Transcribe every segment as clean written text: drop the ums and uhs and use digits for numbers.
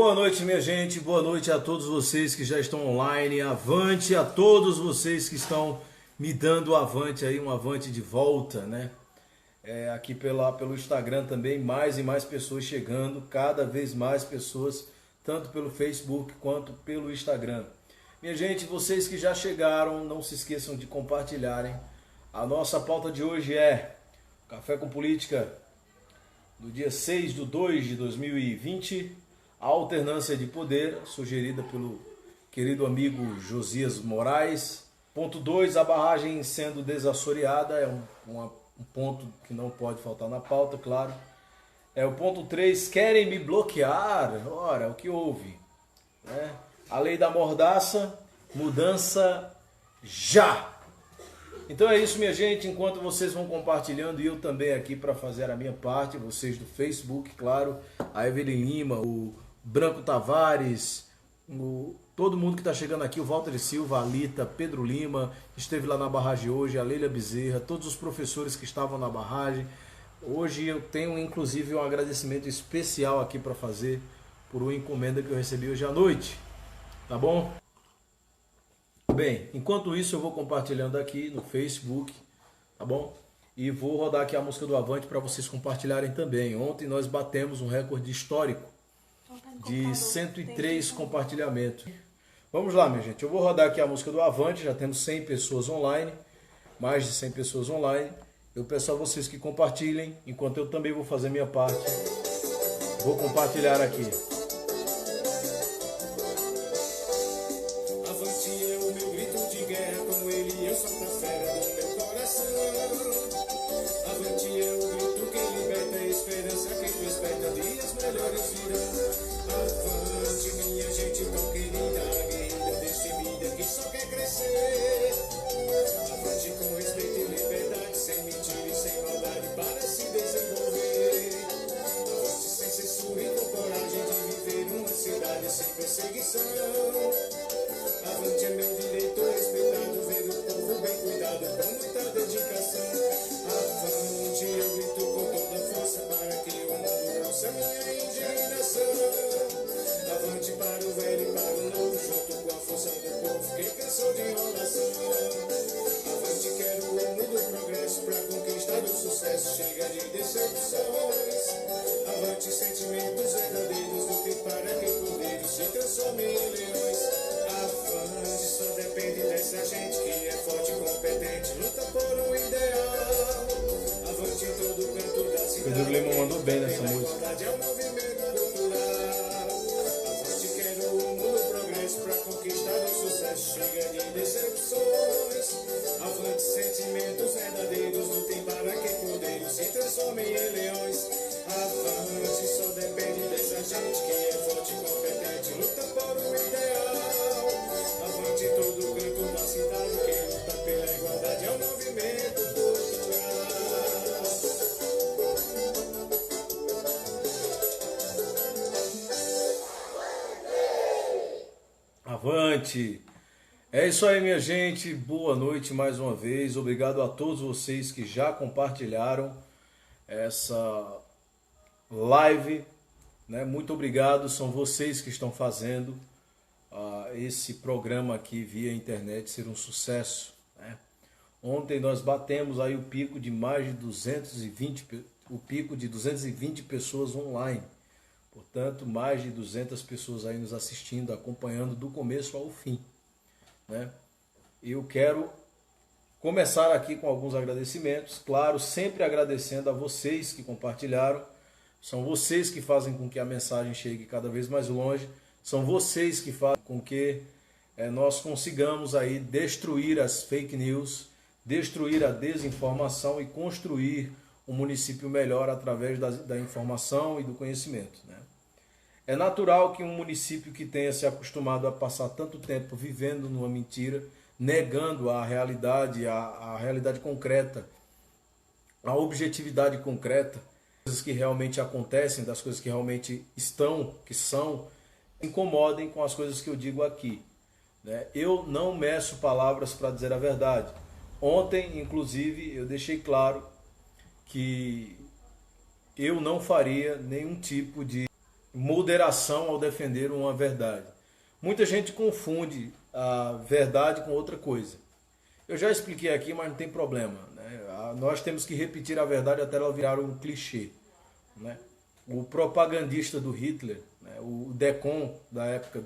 Boa noite, minha gente, boa noite a todos vocês que já estão online, avante a todos vocês que estão me dando avante aí, um avante de volta, né? Aqui pelo Instagram também, mais e mais pessoas chegando, cada vez mais pessoas, tanto pelo Facebook quanto pelo Instagram. Minha gente, vocês que já chegaram, não se esqueçam de compartilharem. A nossa pauta de hoje é Café com Política, do dia 6/2/2020, a alternância de poder, sugerida pelo querido amigo Josias Moraes. Ponto 2, a barragem sendo desassoreada, é um ponto que não pode faltar na pauta, claro. O ponto 3, querem me bloquear? Ora, o que houve? A lei da mordaça, mudança já! Então é isso, minha gente, enquanto vocês vão compartilhando, e eu também aqui para fazer a minha parte, vocês do Facebook, claro, a Evelyn Lima, o Branco Tavares, todo mundo que está chegando aqui, o Walter Silva, a Alita, Pedro Lima, esteve lá na barragem hoje, a Leila Bezerra, todos os professores que estavam na barragem. Hoje eu tenho inclusive um agradecimento especial aqui para fazer por uma encomenda que eu recebi hoje à noite, tá bom? Bem, enquanto isso eu vou compartilhando aqui no Facebook, tá bom? E vou rodar aqui a música do Avante para vocês compartilharem também. Ontem nós batemos um recorde histórico de 103 compartilhamentos. Vamos lá, minha gente. Eu vou rodar aqui a música do Avante. Já temos 100 pessoas online, mais de 100 pessoas online. Eu peço a vocês que compartilhem, enquanto eu também vou fazer minha parte. Vou compartilhar aqui. Avante é o meu grito de guerra, com ele eu solto a fera do meu coração. Avante é o grito que liberta a esperança, que desperta dias melhores virão. Avante, minha gente tão querida, guerreira destemida que só quer crescer. Avante com respeito e liberdade, sem mentira e sem maldade, para se desenvolver. Avante sem censura e com coragem de viver uma cidade sem perseguição. Avante é meu direito respeitado, ver o povo bem cuidado, com muita dedicação. Avante eu grito com toda força, para que o mundo ouça minha indignação. Avante para o velho e para o novo, junto com a força do povo que cansou de enrolação. Avante, quero o rumo do progresso, para conquistar o sucesso, chega de decepções. Avante, sentimentos verdadeiros, lute para que cordeiros se transformem em leões. Avante, só depende dessa gente que é forte e competente, luta por um ideal. Avante em todo canto da cidade. O Lima mandou bem nessa música. É um movimento cultural. Avante, quero o mundo progresso, para conquistar o sucesso, chega de decepções. Avante, sentimentos verdadeiros, lutem para que cordeiros se transformem em leões. Avante, só depende dessa gente que é forte e competente, luta por um ideal. Avante em todo canto da cidade, quem luta pela igualdade é um movimento cultural. Avante! É isso aí, minha gente. Boa noite mais uma vez. Obrigado a todos vocês que já compartilharam essa live, né? Muito obrigado. São vocês que estão fazendo esse programa aqui via internet ser um sucesso, né? Ontem nós batemos aí o pico de mais de 220 pessoas online. Portanto, mais de 200 pessoas aí nos assistindo, acompanhando do começo ao fim, né? Eu quero começar aqui com alguns agradecimentos, claro, sempre agradecendo a vocês que compartilharam. São vocês que fazem com que a mensagem chegue cada vez mais longe, são vocês que fazem com que nós consigamos aí destruir as fake news, destruir a desinformação e construir um município melhor através da informação e do conhecimento, né? É natural que um município que tenha se acostumado a passar tanto tempo vivendo numa mentira, negando a realidade concreta, a objetividade concreta, coisas que realmente acontecem, das coisas que realmente estão, que são, incomodem com as coisas que eu digo aqui, né? Eu não meço palavras para dizer a verdade. Ontem, inclusive, eu deixei claro que eu não faria nenhum tipo de moderação ao defender uma verdade. Muita gente confunde a verdade com outra coisa. Eu já expliquei aqui, mas não tem problema, né? Nós temos que repetir a verdade até ela virar um clichê, né? O propagandista do Hitler, né, o Decon da época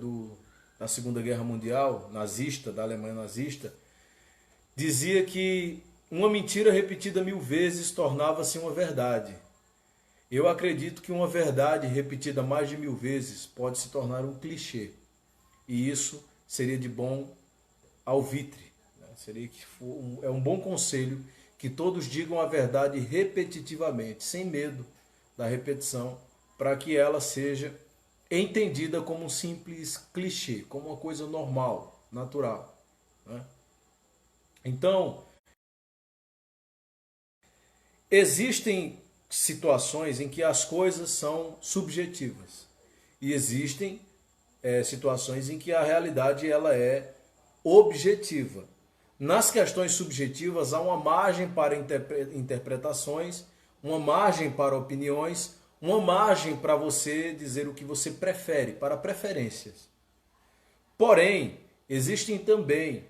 da Segunda Guerra Mundial, nazista, da Alemanha nazista, dizia que uma mentira repetida 1000 vezes tornava-se uma verdade. Eu acredito que uma verdade repetida mais de 1000 vezes pode se tornar um clichê. E isso seria de bom alvitre. Né? Seria que é um bom conselho que todos digam a verdade repetitivamente, sem medo da repetição, para que ela seja entendida como um simples clichê, como uma coisa normal, natural. Né? Então, existem situações em que as coisas são subjetivas e existem situações em que a realidade ela é objetiva. Nas questões subjetivas há uma margem para interpretações, uma margem para opiniões, uma margem para você dizer o que você prefere, para preferências. Porém, existem também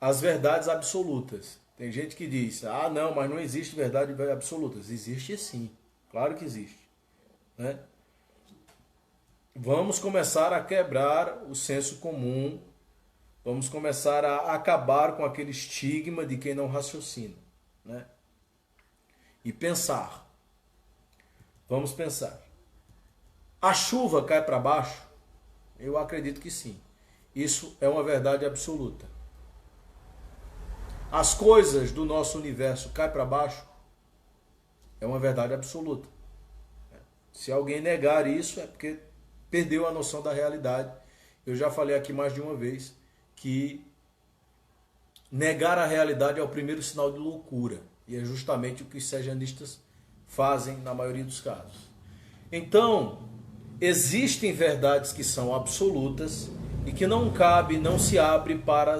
as verdades absolutas. Tem gente que diz, não, mas não existe verdade absoluta. Existe sim, claro que existe. Né? Vamos começar a quebrar o senso comum, vamos começar a acabar com aquele estigma de quem não raciocina. Né? E pensar. Vamos pensar. A chuva cai para baixo? Eu acredito que sim. Isso é uma verdade absoluta. As coisas do nosso universo caem para baixo? É uma verdade absoluta. Se alguém negar isso é porque perdeu a noção da realidade. Eu já falei aqui mais de uma vez que negar a realidade é o primeiro sinal de loucura. E é justamente o que os sejanistas fazem na maioria dos casos. Então, existem verdades que são absolutas e que não cabe, não se abre para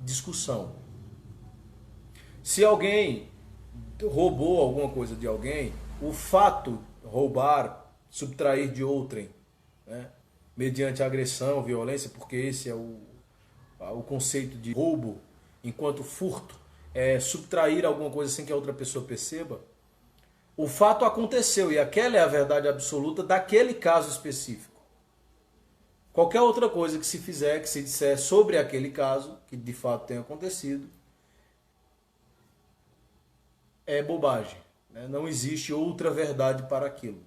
discussão. Se alguém roubou alguma coisa de alguém, o fato roubar, subtrair de outrem, né, mediante agressão, violência, porque esse é o conceito de roubo, enquanto furto é subtrair alguma coisa sem que a outra pessoa perceba, o fato aconteceu e aquela é a verdade absoluta daquele caso específico. Qualquer outra coisa que se fizer, que se disser sobre aquele caso, que de fato tenha acontecido, é bobagem. Né? Não existe outra verdade para aquilo.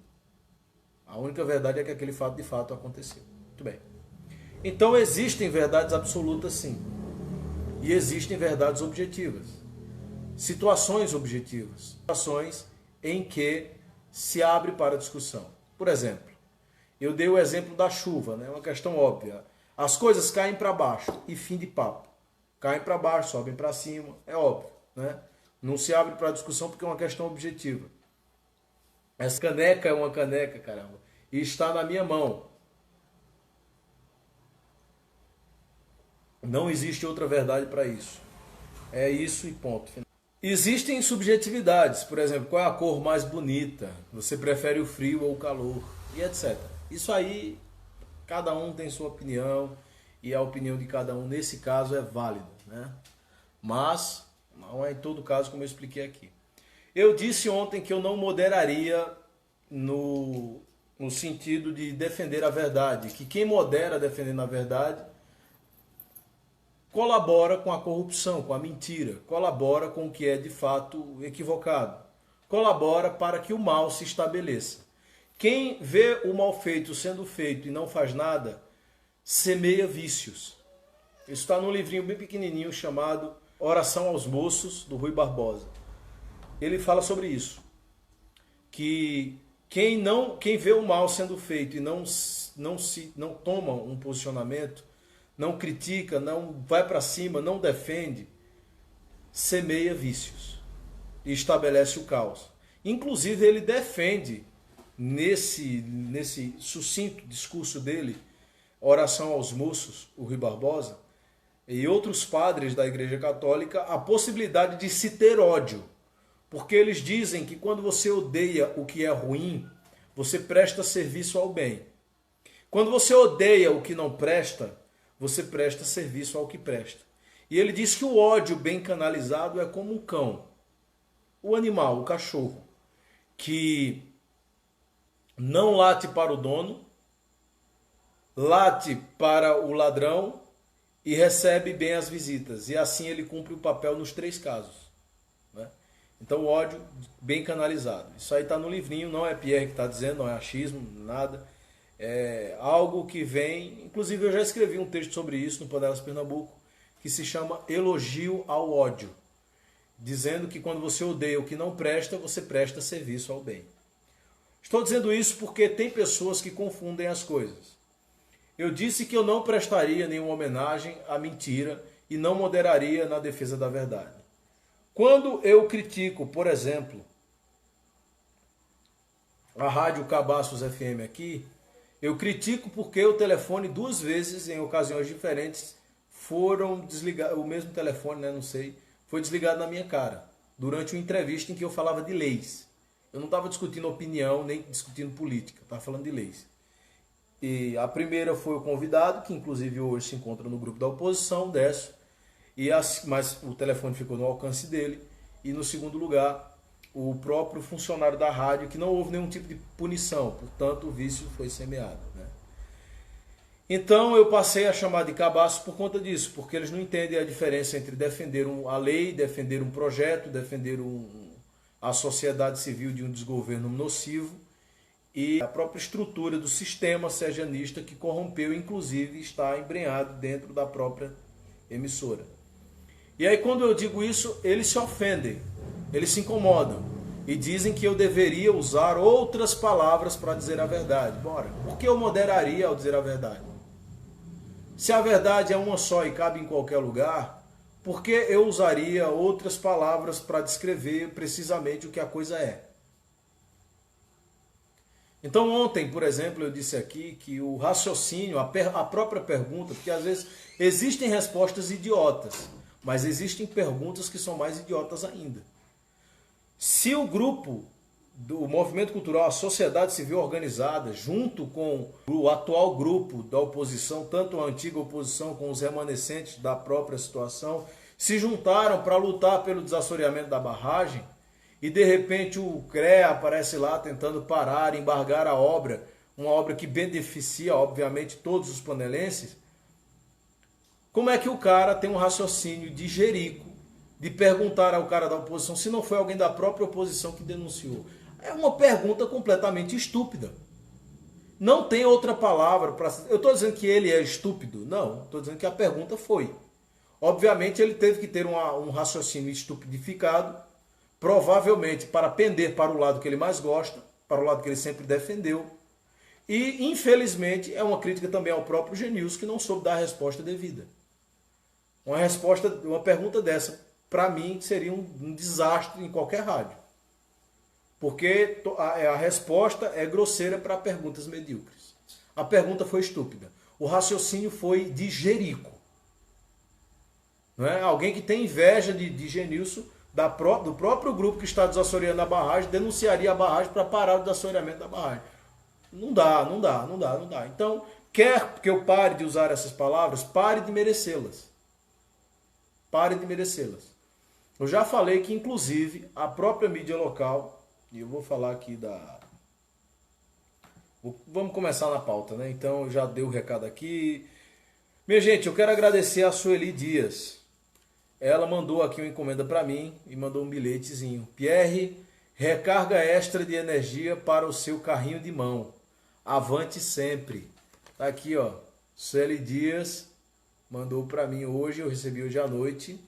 A única verdade é que aquele fato de fato aconteceu. Muito bem. Então existem verdades absolutas sim. E existem verdades objetivas. Situações objetivas. Situações em que se abre para discussão. Por exemplo, eu dei o exemplo da chuva, né? Uma questão óbvia. As coisas caem para baixo e fim de papo. Caem para baixo, sobem para cima, é óbvio. Né? Não se abre para discussão porque é uma questão objetiva. Essa caneca é uma caneca, caramba, e está na minha mão. Não existe outra verdade para isso. É isso e ponto. Existem subjetividades, por exemplo, qual é a cor mais bonita? Você prefere o frio ou o calor? E etc. Isso aí, cada um tem sua opinião e a opinião de cada um, nesse caso, é válida. Né? Mas, não é em todo caso como eu expliquei aqui. Eu disse ontem que eu não moderaria no sentido de defender a verdade, que quem modera defendendo a verdade colabora com a corrupção, com a mentira, colabora com o que é de fato equivocado, colabora para que o mal se estabeleça. Quem vê o mal feito sendo feito e não faz nada, semeia vícios. Isso está num livrinho bem pequenininho chamado Oração aos Moços, do Rui Barbosa. Ele fala sobre isso, que quem vê o mal sendo feito e não toma um posicionamento, não critica, não vai para cima, não defende, semeia vícios e estabelece o caos. Inclusive ele defende, nesse sucinto discurso dele, Oração aos Moços, o Rui Barbosa, e outros padres da Igreja Católica, a possibilidade de se ter ódio. Porque eles dizem que quando você odeia o que é ruim, você presta serviço ao bem. Quando você odeia o que não presta, você presta serviço ao que presta. E ele diz que o ódio bem canalizado é como um cão, o animal, o cachorro, que não late para o dono, late para o ladrão e recebe bem as visitas. E assim ele cumpre o papel nos 3 casos. Né? Então o ódio bem canalizado. Isso aí está no livrinho, não é Pierre que está dizendo, não é achismo, nada. É algo que vem... Inclusive eu já escrevi um texto sobre isso no Panelas Pernambuco, que se chama Elogio ao Ódio. Dizendo que quando você odeia o que não presta, você presta serviço ao bem. Estou dizendo isso porque tem pessoas que confundem as coisas. Eu disse que eu não prestaria nenhuma homenagem à mentira e não moderaria na defesa da verdade. Quando eu critico, por exemplo, a Rádio Cabaços FM aqui, eu critico porque o telefone 2 vezes, em ocasiões diferentes, foram desligados, o mesmo telefone, né, não sei, foi desligado na minha cara, durante uma entrevista em que eu falava de leis. Eu não estava discutindo opinião, nem discutindo política, estava falando de leis. E a primeira foi o convidado, que inclusive hoje se encontra no grupo da oposição, Décio, mas o telefone ficou no alcance dele. E no segundo lugar, o próprio funcionário da rádio, que não houve nenhum tipo de punição, portanto o vício foi semeado. Né? Então eu passei a chamar de cabaço por conta disso, porque eles não entendem a diferença entre defender a lei, defender um projeto, defender a sociedade civil de um desgoverno nocivo e a própria estrutura do sistema serjanista que corrompeu, inclusive está embrenhado dentro da própria emissora. E aí quando eu digo isso, eles se ofendem, eles se incomodam e dizem que eu deveria usar outras palavras para dizer a verdade. Bora, por que eu moderaria ao dizer a verdade? Se a verdade é uma só e cabe em qualquer lugar, por que eu usaria outras palavras para descrever precisamente o que a coisa é? Então ontem, por exemplo, eu disse aqui que o raciocínio, a própria pergunta, porque às vezes existem respostas idiotas, mas existem perguntas que são mais idiotas ainda. Se o grupo do movimento cultural, a sociedade civil organizada, junto com o atual grupo da oposição, tanto a antiga oposição como os remanescentes da própria situação, se juntaram para lutar pelo desassoreamento da barragem, e de repente o CREA aparece lá tentando parar, embargar a obra, uma obra que beneficia, obviamente, todos os panelenses, como é que o cara tem um raciocínio de jerico, de perguntar ao cara da oposição se não foi alguém da própria oposição que denunciou? É uma pergunta completamente estúpida. Não tem outra palavra para... Eu estou dizendo que ele é estúpido? Não, estou dizendo que a pergunta foi. Obviamente ele teve que ter um raciocínio estupidificado, provavelmente para pender para o lado que ele mais gosta, para o lado que ele sempre defendeu. E, infelizmente, é uma crítica também ao próprio Genilson, que não soube dar a resposta devida. Uma pergunta dessa, para mim, seria um desastre em qualquer rádio. Porque a resposta é grosseira para perguntas medíocres. A pergunta foi estúpida. O raciocínio foi de jerico. Não é? Alguém que tem inveja de Genilson, do próprio grupo que está desassoreando a barragem, denunciaria a barragem para parar o desassoreamento da barragem. Não dá. Então, quer que eu pare de usar essas palavras? Pare de merecê-las. Pare de merecê-las. Eu já falei que, inclusive, a própria mídia local, e eu vou falar aqui Vamos começar na pauta, né? Então, eu já dei o recado aqui. Minha gente, eu quero agradecer a Sueli Dias. Ela mandou aqui uma encomenda para mim e mandou um bilhetezinho. Pierre, recarga extra de energia para o seu carrinho de mão. Avante sempre. Tá aqui, ó. Sueli Dias mandou para mim hoje, eu recebi hoje à noite,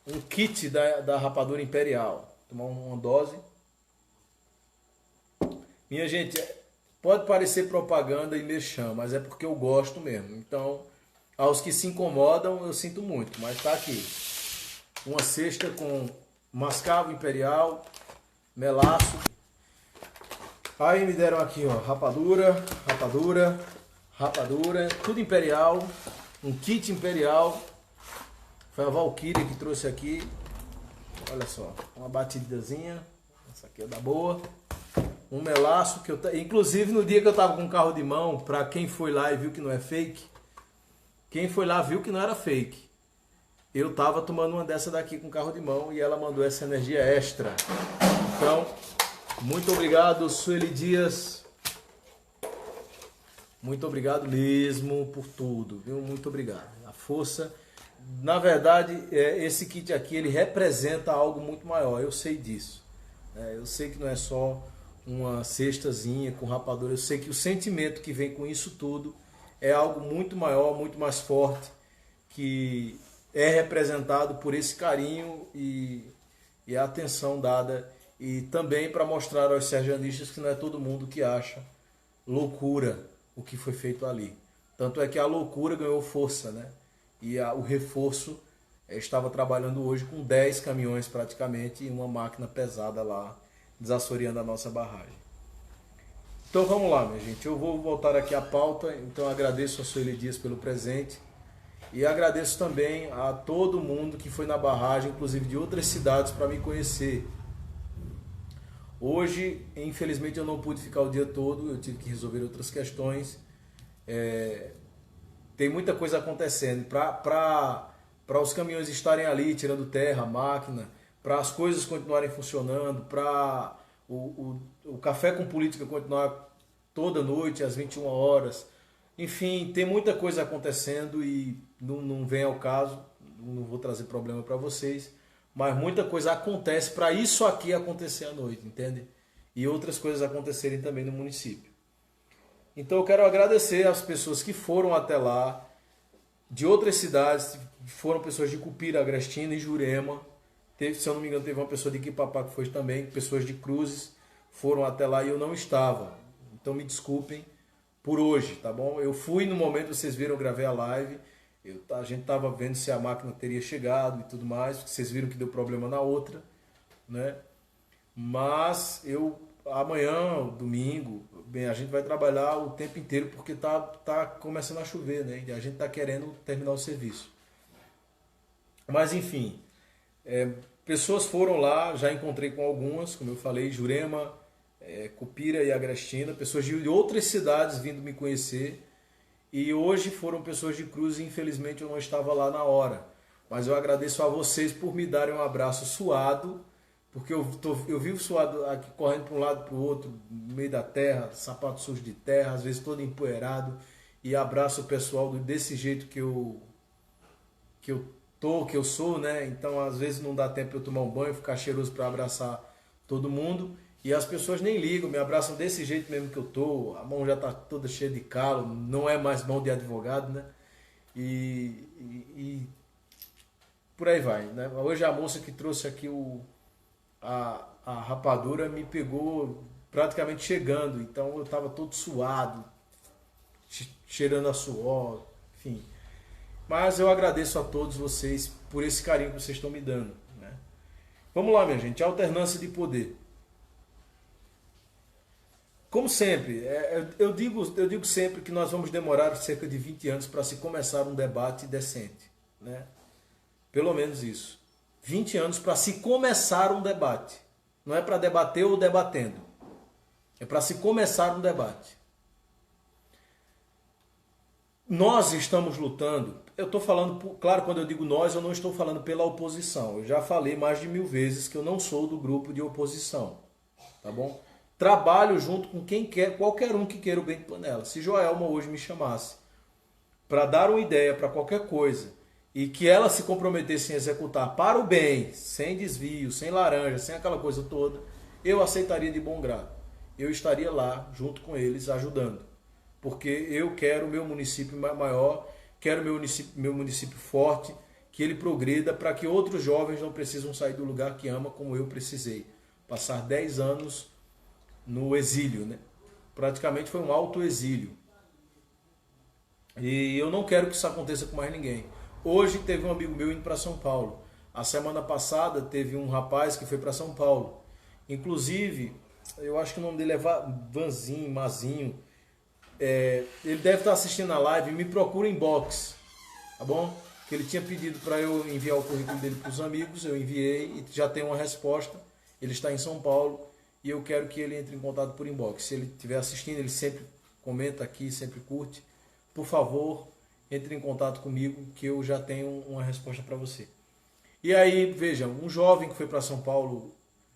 um kit da Rapadura Imperial. Tomar uma dose. Minha gente, pode parecer propaganda e merchan, mas é porque eu gosto mesmo. Então, aos que se incomodam, eu sinto muito, mas tá aqui. Uma cesta com mascavo imperial, melaço. Aí me deram aqui, ó, rapadura, tudo imperial, um kit imperial. Foi a Valkyria que trouxe aqui. Olha só, uma batidazinha. Essa aqui é da boa. Um melaço que inclusive no dia que eu tava com o carro de mão, para quem foi lá e viu que não é fake, quem foi lá viu que não era fake. Eu tava tomando uma dessa daqui com o carro de mão e ela mandou essa energia extra. Então, muito obrigado, Sueli Dias. Muito obrigado mesmo por tudo, viu? Muito obrigado. A força, na verdade, esse kit aqui, ele representa algo muito maior, eu sei disso. Eu sei que não é só uma cestazinha com rapadura, eu sei que o sentimento que vem com isso tudo é algo muito maior, muito mais forte, que é representado por esse carinho e a atenção dada, e também para mostrar aos sergianistas que não é todo mundo que acha loucura o que foi feito ali. Tanto é que a loucura ganhou força, né? E o reforço estava trabalhando hoje com 10 caminhões praticamente e uma máquina pesada lá, desassoreando a nossa barragem. Então vamos lá, minha gente. Eu vou voltar aqui à pauta. Então agradeço a Sueli Dias pelo presente. E agradeço também a todo mundo que foi na barragem, inclusive de outras cidades, para me conhecer. Hoje, infelizmente, eu não pude ficar o dia todo. Eu tive que resolver outras questões. Tem muita coisa acontecendo. Para os caminhões estarem ali, tirando terra, máquina, para as coisas continuarem funcionando, para o Café com Política continuar toda noite, às 21 horas. Enfim, tem muita coisa acontecendo e não vem ao caso, não vou trazer problema para vocês, mas muita coisa acontece para isso aqui acontecer à noite, entende? E outras coisas acontecerem também no município. Então eu quero agradecer às pessoas que foram até lá, de outras cidades, foram pessoas de Cupira, Agrestina e Jurema. Se eu não me engano, teve uma pessoa de Iquipapá que foi também, pessoas de Cruzes foram até lá e eu não estava. Então me desculpem por hoje, tá bom? Eu fui no momento, vocês viram, eu gravei a live, a gente estava vendo se a máquina teria chegado e tudo mais, vocês viram que deu problema na outra, né? Mas amanhã, domingo, bem, a gente vai trabalhar o tempo inteiro porque tá começando a chover, né? E a gente tá querendo terminar o serviço. Mas enfim, pessoas foram lá, já encontrei com algumas, como eu falei, Jurema, Cupira e Agrestina, pessoas de outras cidades vindo me conhecer. E hoje foram pessoas de Cruz e infelizmente eu não estava lá na hora. Mas eu agradeço a vocês por me darem um abraço suado, porque eu vivo suado aqui, correndo para um lado para o outro, no meio da terra, sapato sujo de terra, às vezes todo empoeirado, e abraço o pessoal desse jeito que eu sou, né? Então às vezes não dá tempo de eu tomar um banho, ficar cheiroso para abraçar todo mundo. E as pessoas nem ligam, me abraçam desse jeito mesmo que eu tô, a mão já tá toda cheia de calo, não é mais mão de advogado, né? E por aí vai, né? Hoje a moça que trouxe aqui a rapadura me pegou praticamente chegando, então eu tava todo suado, cheirando a suor, enfim. Mas eu agradeço a todos vocês por esse carinho que vocês estão me dando, né? Vamos lá, minha gente, alternância de poder. Como sempre, eu digo sempre que nós vamos demorar cerca de 20 anos para se começar um debate decente, né? Pelo menos isso. 20 anos para se começar um debate. Não é para debater ou debatendo. É para se começar um debate. Nós estamos lutando, eu estou falando, claro, quando eu digo nós, eu não estou falando pela oposição. Eu já falei mais de 1000 vezes que eu não sou do grupo de oposição, tá bom? Trabalho junto com quem quer, qualquer um que queira o bem de Panela. Se Joelma hoje me chamasse para dar uma ideia para qualquer coisa e que ela se comprometesse em executar para o bem, sem desvio, sem laranja, sem aquela coisa toda, eu aceitaria de bom grado. Eu estaria lá junto com eles ajudando. Porque eu quero o meu município maior, quero meu município forte, que ele progrida para que outros jovens não precisam sair do lugar que ama como eu precisei. Passar 10 anos no exílio, né? Praticamente foi um autoexílio. E eu não quero que isso aconteça com mais ninguém. Hoje teve um amigo meu indo para São Paulo. A semana passada teve um rapaz que foi para São Paulo. Inclusive, eu acho que o nome dele é Mazinho. Ele deve estar assistindo a live, me procura em inbox, tá bom? Que ele tinha pedido para eu enviar o currículo dele para os amigos, eu enviei e já tem uma resposta. Ele está em São Paulo e eu quero que ele entre em contato por inbox. Se ele estiver assistindo, ele sempre comenta aqui, sempre curte. Por favor, entre em contato comigo que eu já tenho uma resposta para você. E aí, vejam, um jovem que foi para São Paulo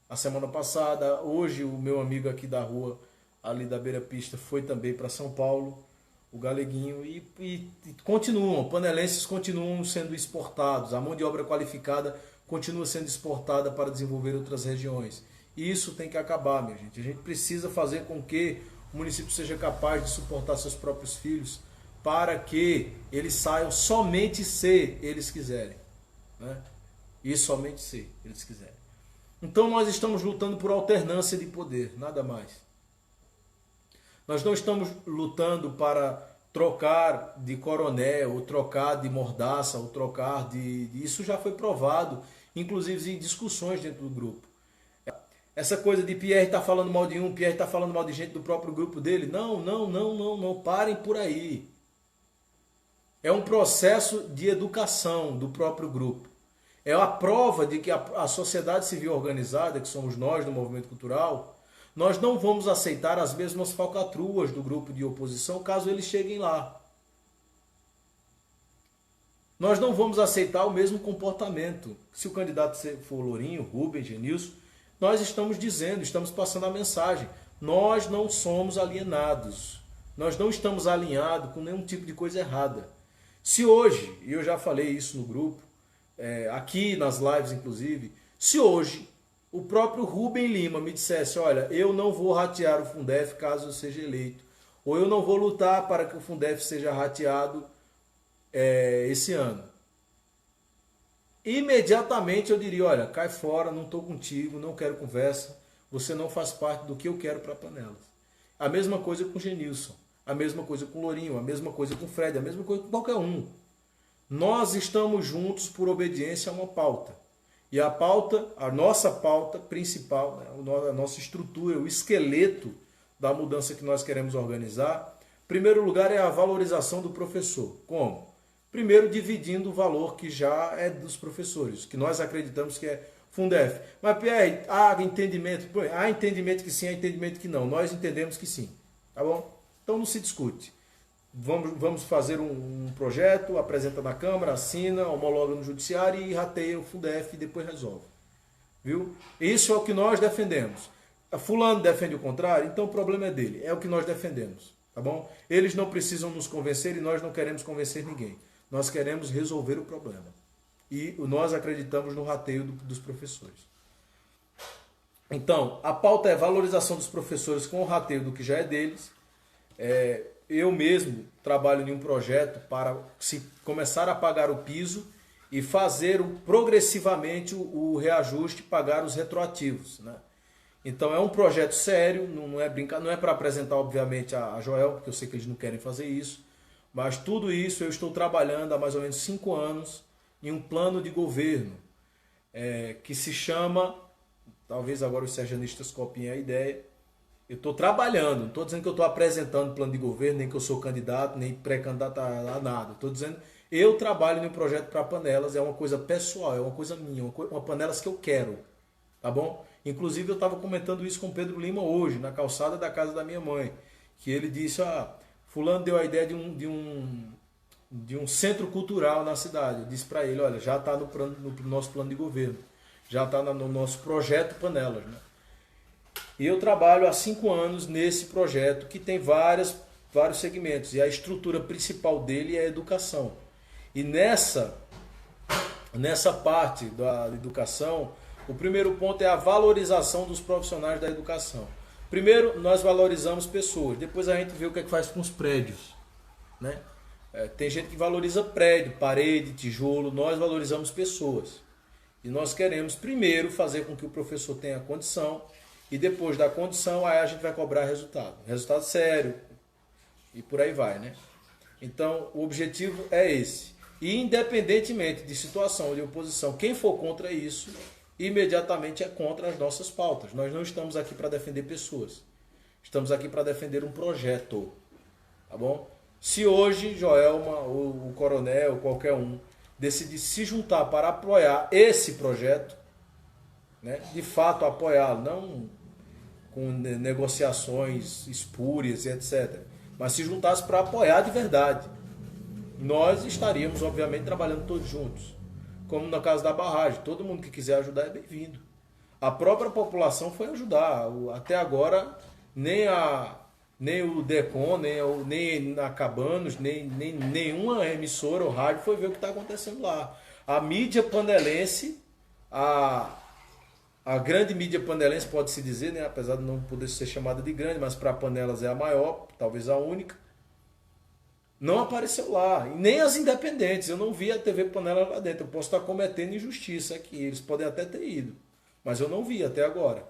a semana passada, hoje o meu amigo aqui da rua, ali da Beira Pista, foi também para São Paulo, o Galeguinho, e continuam, panelenses continuam sendo exportados, a mão de obra qualificada continua sendo exportada para desenvolver outras regiões. E isso tem que acabar, minha gente. A gente precisa fazer com que o município seja capaz de suportar seus próprios filhos para que eles saiam somente se eles quiserem, né? E somente se eles quiserem. Então nós estamos lutando por alternância de poder, nada mais. Nós não estamos lutando para trocar de coronel, ou trocar de mordaça, ou trocar de... Isso já foi provado, inclusive em discussões dentro do grupo. Essa coisa de Pierre está falando mal de um, Pierre está falando mal de gente do próprio grupo dele. Não, parem por aí. É um processo de educação do próprio grupo. É a prova de que a sociedade civil organizada, que somos nós do movimento cultural, nós não vamos aceitar as mesmas falcatruas do grupo de oposição caso eles cheguem lá. Nós não vamos aceitar o mesmo comportamento. Se o candidato for Lourinho, Rubens, Genilson, nós estamos dizendo, estamos passando a mensagem. Nós não somos alienados. Nós não estamos alinhados com nenhum tipo de coisa errada. Se hoje, e eu já falei isso no grupo, aqui nas lives inclusive, se hoje o próprio Rubem Lima me dissesse, olha, eu não vou ratear o Fundef caso eu seja eleito, ou eu não vou lutar para que o Fundef seja rateado esse ano, imediatamente eu diria, olha, cai fora, não estou contigo, não quero conversa, você não faz parte do que eu quero para Panelas. A mesma coisa com o Genilson, a mesma coisa com o Lourinho, a mesma coisa com o Fred, a mesma coisa com qualquer um. Nós estamos juntos por obediência a uma pauta. E a pauta, a nossa pauta principal, né, a nossa estrutura, o esqueleto da mudança que nós queremos organizar, em primeiro lugar é a valorização do professor. Como? Primeiro, dividindo o valor que já é dos professores, que nós acreditamos que é Fundef. Mas, Pierre, há entendimento? Há entendimento que sim, há entendimento que não. Nós entendemos que sim. Tá bom? Então não se discute. Vamos fazer um projeto, apresenta na Câmara, assina, homologa no Judiciário e rateia o Fundef e depois resolve. Viu? Isso é o que nós defendemos. A fulano defende o contrário, então o problema é dele. É o que nós defendemos. Tá bom? Eles não precisam nos convencer e nós não queremos convencer ninguém. Nós queremos resolver o problema. E nós acreditamos no rateio dos professores. Então, a pauta é valorização dos professores com o rateio do que já é deles. Eu mesmo trabalho em um projeto para se começar a pagar o piso e fazer progressivamente o reajuste, pagar os retroativos, né? Então é um projeto sério, não é brincar, não é para apresentar obviamente a Joel, porque eu sei que eles não querem fazer isso, mas tudo isso eu estou trabalhando há mais ou menos 5 anos em um plano de governo que se chama, talvez agora os serjanistas copiem a ideia. Eu estou trabalhando, não estou dizendo que eu estou apresentando plano de governo, nem que eu sou candidato, nem pré-candidato a nada. Estou dizendo, eu trabalho em um projeto para Panelas, é uma coisa pessoal, é uma coisa minha, uma Panelas que eu quero, tá bom? Inclusive eu estava comentando isso com o Pedro Lima hoje, na calçada da casa da minha mãe, que ele disse, fulano deu a ideia de um centro cultural na cidade. Eu disse para ele, olha, já está no nosso plano de governo, já está no nosso projeto Panelas, né? E eu trabalho há 5 anos nesse projeto que tem vários segmentos. E a estrutura principal dele é a educação. E nessa parte da educação, o primeiro ponto é a valorização dos profissionais da educação. Primeiro, nós valorizamos pessoas. Depois a gente vê o que é que faz com os prédios, né? Tem gente que valoriza prédio, parede, tijolo. Nós valorizamos pessoas. E nós queremos primeiro fazer com que o professor tenha condição. E depois da condição, aí a gente vai cobrar resultado. Resultado sério. E por aí vai, né? Então, o objetivo é esse. E independentemente de situação de oposição, quem for contra isso, imediatamente é contra as nossas pautas. Nós não estamos aqui para defender pessoas. Estamos aqui para defender um projeto. Tá bom? Se hoje, Joelma, ou o Coronel, ou qualquer um, decidir se juntar para apoiar esse projeto, né? De fato apoiá-lo, não com negociações espúrias e etc. Mas se juntasse para apoiar de verdade, nós estaríamos, obviamente, trabalhando todos juntos. Como no caso da barragem, todo mundo que quiser ajudar é bem-vindo. A própria população foi ajudar. Até agora, nem o DECON, nem a Cabanos, nem nenhuma emissora ou rádio foi ver o que está acontecendo lá. A mídia panelense, a grande mídia panelense, pode-se dizer, né? Apesar de não poder ser chamada de grande, mas para panelas é a maior, talvez a única, não apareceu lá. E nem as independentes. Eu não vi a TV Panela lá dentro. Eu posso estar cometendo injustiça aqui. Eles podem até ter ido, mas eu não vi até agora.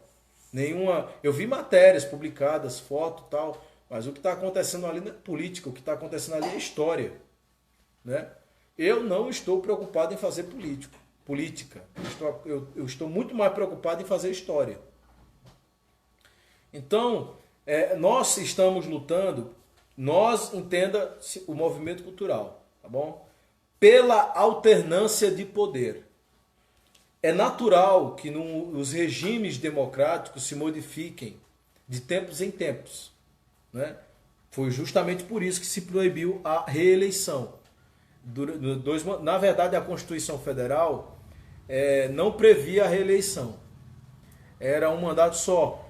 Nenhuma. Eu vi matérias publicadas, foto e tal, mas o que está acontecendo ali não é política. O que está acontecendo ali é história, né? Eu não estou preocupado em fazer política. Eu estou muito mais preocupado em fazer história. Então, nós estamos lutando, entenda o movimento cultural, tá bom? Pela alternância de poder. É natural que os regimes democráticos se modifiquem de tempos em tempos, né? Foi justamente por isso que se proibiu a reeleição. Na verdade, a Constituição Federal não previa a reeleição. Era um mandato só.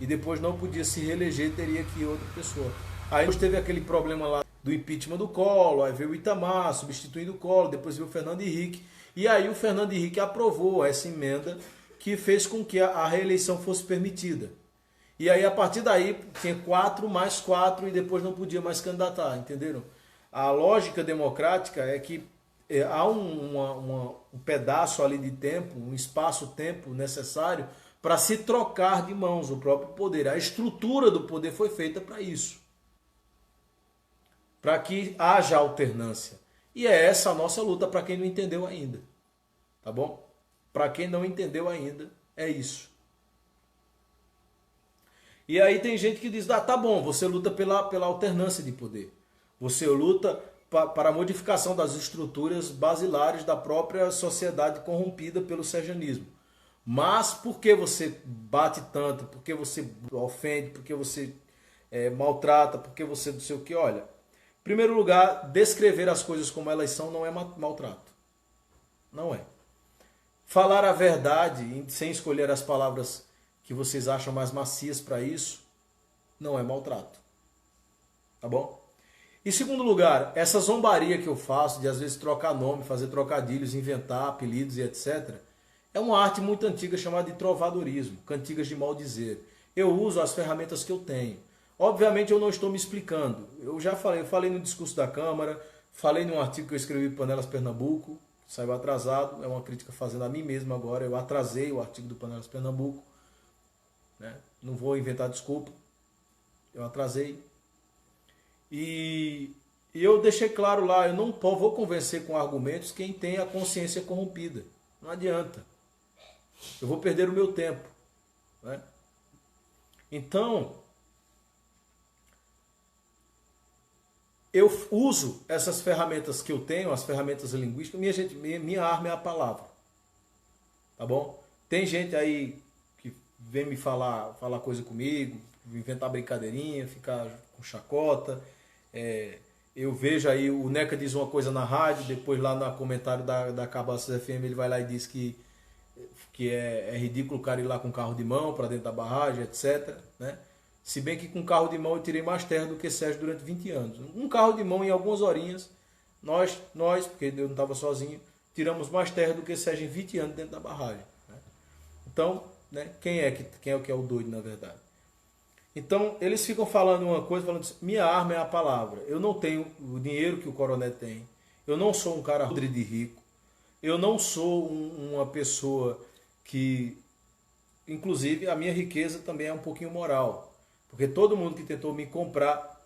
E depois não podia se reeleger, teria que ir outra pessoa. Aí teve aquele problema lá do impeachment do Collor, aí veio o Itamar substituindo o Collor, depois veio o Fernando Henrique. E aí o Fernando Henrique aprovou essa emenda que fez com que a reeleição fosse permitida. E aí a partir daí tinha 4 mais 4 e depois não podia mais candidatar, entenderam? A lógica democrática é que há um pedaço ali de tempo, um espaço-tempo necessário para se trocar de mãos o próprio poder. A estrutura do poder foi feita para isso, para que haja alternância. E é essa a nossa luta, para quem não entendeu ainda. Tá bom? Para quem não entendeu ainda, é isso. E aí tem gente que diz, tá bom, você luta pela alternância de poder. Você luta para a modificação das estruturas basilares da própria sociedade corrompida pelo serjanismo. Mas por que você bate tanto? Por que você ofende? Por que você maltrata? Por que você não sei o que? Olha, em primeiro lugar, descrever as coisas como elas são não é maltrato. Não é. Falar a verdade sem escolher as palavras que vocês acham mais macias para isso, não é maltrato. Tá bom? Em segundo lugar, essa zombaria que eu faço de às vezes trocar nome, fazer trocadilhos, inventar apelidos e etc., é uma arte muito antiga chamada de trovadorismo, cantigas de maldizer. Eu uso as ferramentas que eu tenho. Obviamente eu não estou me explicando. Eu falei no discurso da Câmara, falei num artigo que eu escrevi para Panelas Pernambuco, que saiu atrasado, é uma crítica fazendo a mim mesmo agora, eu atrasei o artigo do Panelas Pernambuco, né? Não vou inventar desculpa, eu atrasei. E eu deixei claro lá, eu não vou convencer com argumentos quem tem a consciência corrompida. Não adianta. Eu vou perder o meu tempo, né? Então, eu uso essas ferramentas que eu tenho, as ferramentas linguísticas. Minha arma é a palavra. Tá bom? Tem gente aí que vem me falar coisa comigo, inventar brincadeirinha, ficar com chacota. Eu vejo aí, o Neca diz uma coisa na rádio, depois lá no comentário da Cabaças FM ele vai lá e diz que é ridículo o cara ir lá com carro de mão para dentro da barragem, etc. Né? Se bem que com carro de mão eu tirei mais terra do que Sérgio durante 20 anos. Um carro de mão em algumas horinhas, nós porque eu não estava sozinho, tiramos mais terra do que Sérgio em 20 anos dentro da barragem. Né? Então, né, quem é que é o doido na verdade? Então, eles ficam falando uma coisa, falando assim, minha arma é a palavra. Eu não tenho o dinheiro que o Coronel tem. Eu não sou um cara podre de rico. Eu não sou uma pessoa que... Inclusive, a minha riqueza também é um pouquinho moral. Porque todo mundo que tentou me comprar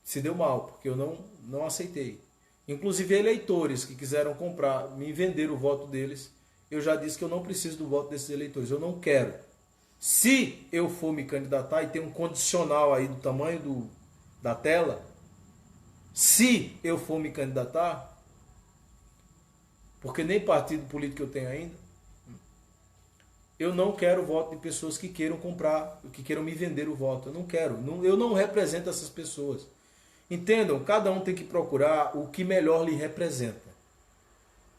se deu mal, porque eu não aceitei. Inclusive, eleitores que quiseram comprar, me vender o voto deles, eu já disse que eu não preciso do voto desses eleitores. Eu não quero. Se eu for me candidatar, e tem um condicional aí do tamanho da tela, se eu for me candidatar, porque nem partido político eu tenho ainda, Eu não quero o voto de pessoas que queiram comprar, que queiram me vender o voto. Eu não quero. Eu não represento essas pessoas. Entendam, cada um tem que procurar o que melhor lhe representa.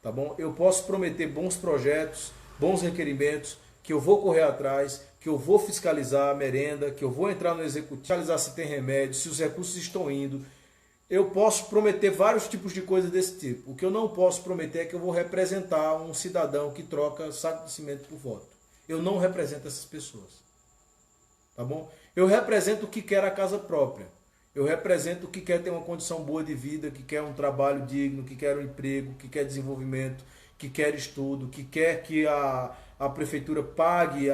Tá bom? Eu posso prometer bons projetos, bons requerimentos, que eu vou correr atrás, que eu vou fiscalizar a merenda, que eu vou entrar no executivo, fiscalizar se tem remédio, se os recursos estão indo. Eu posso prometer vários tipos de coisas desse tipo. O que eu não posso prometer é que eu vou representar um cidadão que troca saco de cimento por voto. Eu não represento essas pessoas. Tá bom? Eu represento o que quer a casa própria. Eu represento o que quer ter uma condição boa de vida, que quer um trabalho digno, que quer um emprego, que quer desenvolvimento, que quer estudo, que quer que a prefeitura pague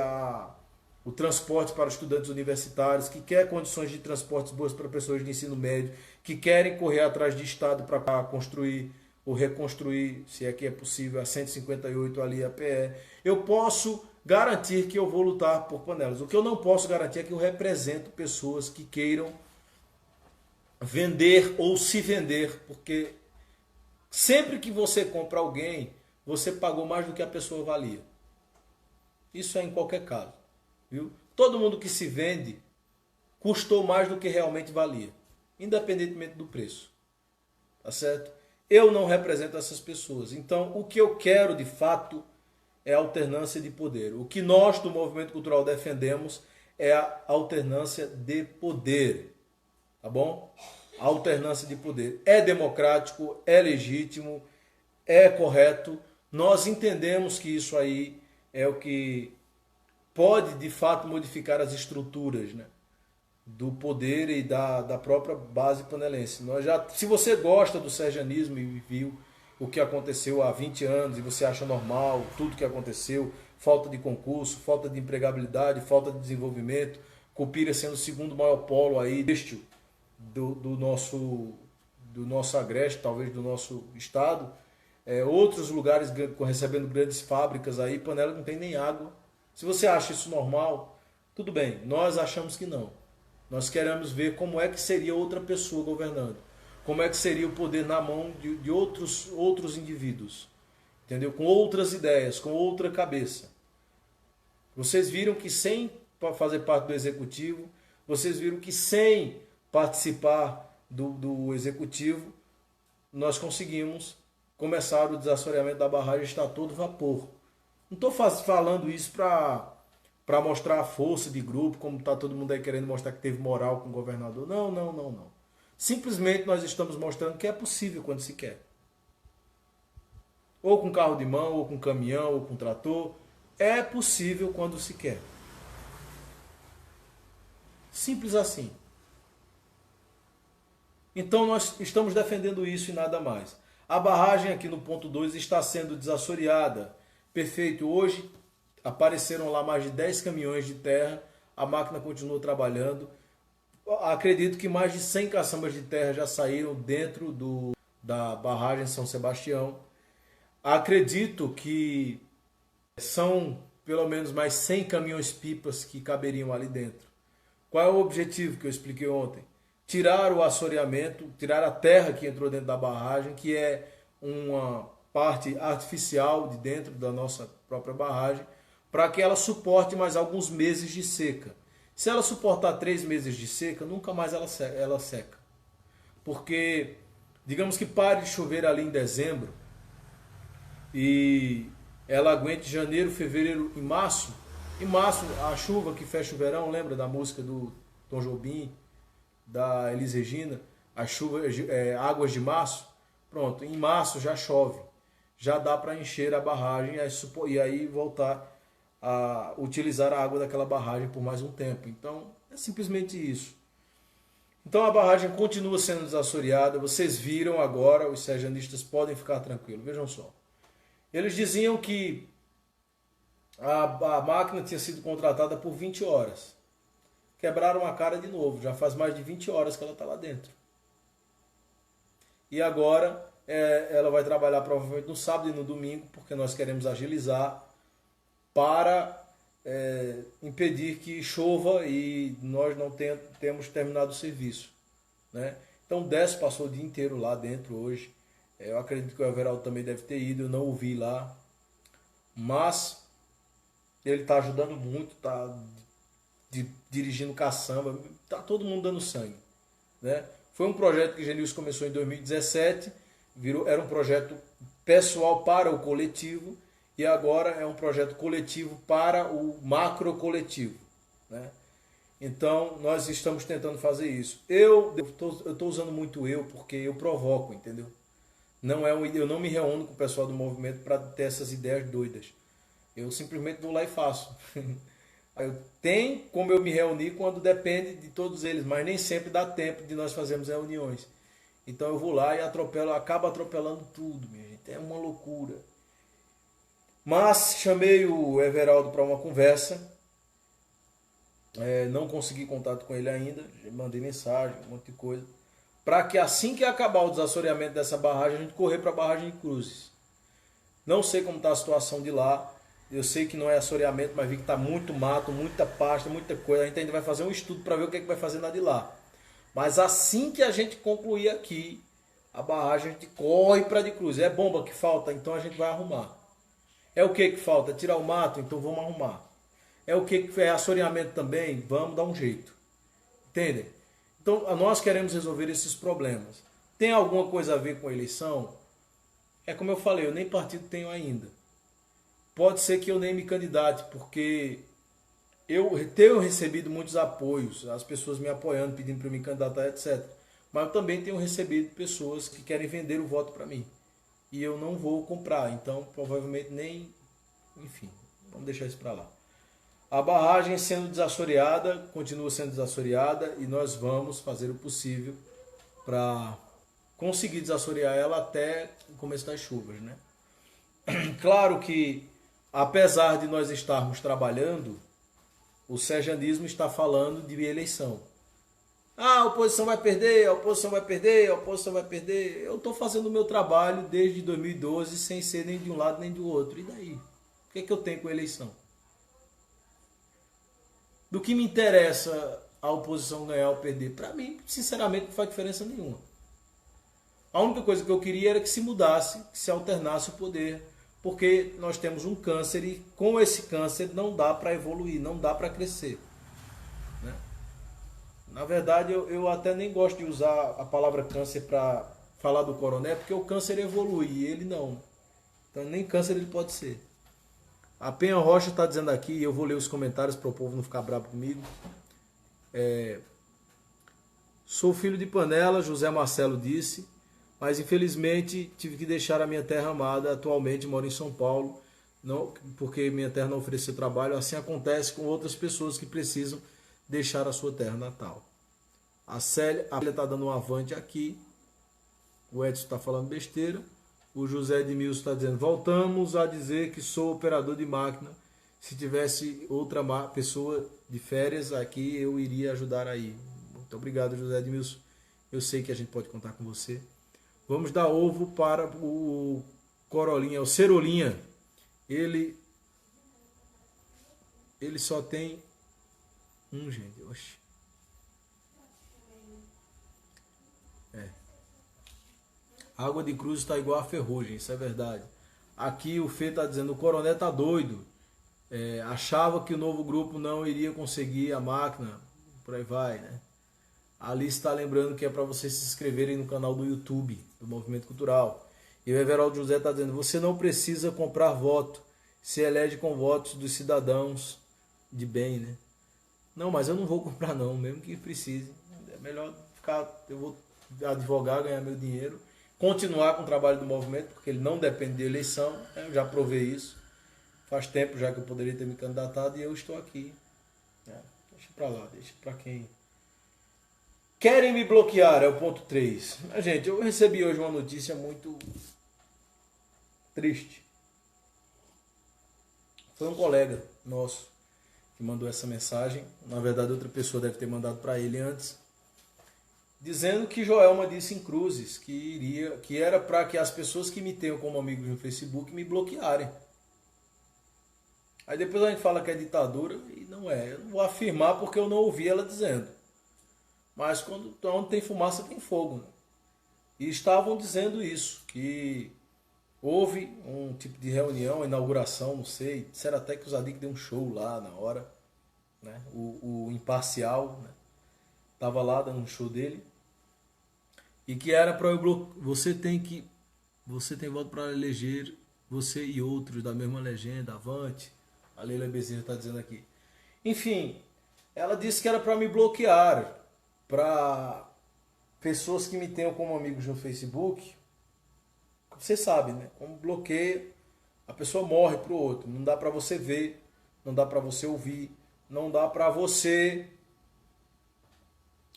o transporte para estudantes universitários, que quer condições de transportes boas para pessoas de ensino médio, que querem correr atrás de Estado para construir ou reconstruir, se é que é possível, a 158 ali, a PE. Eu posso garantir que eu vou lutar por panelas. O que eu não posso garantir é que eu represento pessoas que queiram vender ou se vender, porque sempre que você compra alguém, você pagou mais do que a pessoa valia. Isso é em qualquer caso, viu? Todo mundo que se vende custou mais do que realmente valia, independentemente do preço. Tá certo? Eu não represento essas pessoas. Então, o que eu quero de fato é a alternância de poder. O que nós do movimento cultural defendemos é a alternância de poder. Tá bom? A alternância de poder é democrático, é legítimo, é correto. Nós entendemos que isso aí é o que pode de fato modificar as estruturas, né, do poder e da própria base panelense. Se você gosta do serjanismo e viu o que aconteceu há 20 anos e você acha normal tudo que aconteceu, falta de concurso, falta de empregabilidade, falta de desenvolvimento, Cupira sendo o segundo maior polo aí do nosso agreste, talvez do nosso estado, outros lugares recebendo grandes fábricas aí, Panela não tem nem água. Se você acha isso normal, tudo bem, nós achamos que não. Nós queremos ver como é que seria outra pessoa governando, como é que seria o poder na mão de outros indivíduos, entendeu? Com outras ideias, com outra cabeça. Vocês viram que sem fazer parte do executivo, vocês viram que sem participar do executivo, nós conseguimos começar o desassoreamento da barragem, está todo vapor. Não estou falando isso para mostrar a força de grupo, como está todo mundo aí querendo mostrar que teve moral com o governador. Não, não, não, não. Simplesmente nós estamos mostrando que é possível quando se quer. Ou com carro de mão, ou com caminhão, ou com trator. É possível quando se quer. Simples assim. Então nós estamos defendendo isso e nada mais. A barragem aqui no ponto 2 está sendo desassoreada. Perfeito. Hoje apareceram lá mais de 10 caminhões de terra. A máquina continua trabalhando. Acredito que mais de 100 caçambas de terra já saíram dentro da barragem São Sebastião. Acredito que são pelo menos mais 100 caminhões-pipas que caberiam ali dentro. Qual é o objetivo que eu expliquei ontem? Tirar o assoreamento, tirar a terra que entrou dentro da barragem, que é uma parte artificial de dentro da nossa própria barragem, para que ela suporte mais alguns meses de seca. Se ela suportar 3 meses de seca, nunca mais ela seca. Porque, digamos que pare de chover ali em dezembro, e ela aguente janeiro, fevereiro e março. Em março, a chuva que fecha o verão, lembra da música do Tom Jobim, da Elis Regina, águas de março? Pronto, em março já chove, já dá para encher a barragem e aí voltar a utilizar a água daquela barragem por mais um tempo. Então, é simplesmente isso. Então a barragem continua sendo desassoreada. Vocês viram agora, os serjanistas podem ficar tranquilos. Vejam só. Eles diziam que a máquina tinha sido contratada por 20 horas. Quebraram a cara de novo. Já faz mais de 20 horas que ela está lá dentro. E agora ela vai trabalhar provavelmente no sábado e no domingo, porque nós queremos agilizar para impedir que chova e nós não temos terminado o serviço, né? Então o Décio passou o dia inteiro lá dentro hoje. Eu acredito que o Everaldo também deve ter ido, eu não o vi lá. Mas Ele está ajudando muito, está dirigindo caçamba, está todo mundo dando sangue, né? Foi um projeto que Genilson começou em 2017, era um projeto pessoal para o coletivo, e agora é um projeto coletivo para o macro coletivo, né? Então nós estamos tentando fazer isso. Eu estou usando muito eu porque eu provoco, entendeu? Eu não me reúno com o pessoal do movimento para ter essas ideias doidas. Eu simplesmente vou lá e faço. Eu tenho como eu me reunir quando depende de todos eles, mas nem sempre dá tempo de nós fazermos reuniões. Então eu vou lá e acabo atropelando tudo, minha gente. É uma loucura. Mas chamei o Everaldo para uma conversa. Não consegui contato com ele ainda. Mandei mensagem, um monte de coisa. Para que assim que acabar o desassoreamento dessa barragem, a gente correr para a barragem de Cruzes. Não sei como está a situação de lá. Eu sei que não é assoreamento, mas vi que está muito mato, muita pasta, muita coisa. A gente ainda vai fazer um estudo para ver o que vai fazer lá de lá. Mas assim que a gente concluir aqui a barragem, a gente corre para de Cruzes. É bomba que falta, então a gente vai arrumar. É o que falta? Tirar o mato? Então vamos arrumar. É o que é assoreamento também? Vamos dar um jeito. Entendem? Então nós queremos resolver esses problemas. Tem alguma coisa a ver com a eleição? É como eu falei, eu nem partido tenho ainda. Pode ser que eu nem me candidate, porque eu tenho recebido muitos apoios, as pessoas me apoiando, pedindo para eu me candidatar, etc. Mas eu também tenho recebido pessoas que querem vender o voto para mim. E eu não vou comprar, então provavelmente nem... Enfim, vamos deixar isso para lá. A barragem sendo desassoreada, continua sendo desassoreada, e nós vamos fazer o possível para conseguir desassorear ela até o começo das chuvas, né? Claro que, apesar de nós estarmos trabalhando, o serjanismo está falando de eleição. Ah, a oposição vai perder, a oposição vai perder, a oposição vai perder. Eu estou fazendo o meu trabalho desde 2012 sem ser nem de um lado nem do outro. E daí? O que é que eu tenho com a eleição? Do que me interessa a oposição ganhar ou perder? Para mim, sinceramente, não faz diferença nenhuma. A única coisa que eu queria era que se mudasse, que se alternasse o poder, porque nós temos um câncer e com esse câncer não dá para evoluir, não dá para crescer, né? Na verdade, eu até nem gosto de usar a palavra câncer para falar do coronel, porque o câncer evolui e ele não. Então nem câncer ele pode ser. A Penha Rocha está dizendo aqui, e eu vou ler os comentários para o povo não ficar bravo comigo. Sou filho de panela, José Marcelo disse, mas infelizmente tive que deixar a minha terra amada. Atualmente moro em São Paulo, não, porque minha terra não ofereceu trabalho. Assim acontece com outras pessoas que precisam deixar a sua terra natal. A Célia está dando um avante aqui. O Edson está falando besteira. O José Edmilson está dizendo, voltamos a dizer que sou operador de máquina. Se tivesse outra pessoa de férias aqui, eu iria ajudar aí. Muito obrigado, José Edmilson. Eu sei que a gente pode contar com você. Vamos dar ovo para o Corolinha, o Cerolinha. Ele só tem um, gente. Oxi. A água de Cruz está igual a ferrugem, isso é verdade. Aqui o Fê está dizendo, o coronel está doido. Achava que o novo grupo não iria conseguir a máquina. Por aí vai, né? A Alice está lembrando que é para vocês se inscreverem no canal do YouTube, do Movimento Cultural. E o Everaldo José está dizendo, você não precisa comprar voto. Se elege com votos dos cidadãos de bem, né? Não, mas eu não vou comprar não, mesmo que precise. É melhor ficar, eu vou advogar, ganhar meu dinheiro, continuar com o trabalho do movimento, porque ele não depende de eleição, né? Eu já provei isso. Faz tempo já que eu poderia ter me candidatado e eu estou aqui. Deixa para lá, deixa para quem... Querem me bloquear, é o ponto 3. Mas, gente, eu recebi hoje uma notícia muito triste. Foi um colega nosso que mandou essa mensagem. Na verdade, outra pessoa deve ter mandado para ele antes. Dizendo que Joelma disse em Cruzes que era para que as pessoas que me tenham como amigos no Facebook me bloquearem. Aí depois a gente fala que é ditadura e não é. Eu não vou afirmar porque eu não ouvi ela dizendo. Mas onde tem fumaça tem fogo, né? E estavam dizendo isso, que houve um tipo de reunião, inauguração, não sei, disseram até que o Zadig deu um show lá na hora, né? O Imparcial, né? Tava lá dando um show dele, e que era para você tem voto para eleger você e outros da mesma legenda, avante. A Leila Bezerra está dizendo aqui. Enfim, ela disse que era para me bloquear, para pessoas que me tenham como amigos no Facebook. Você sabe, né? Como bloqueio, a pessoa morre pro outro. Não dá para você ver, não dá para você ouvir, não dá para você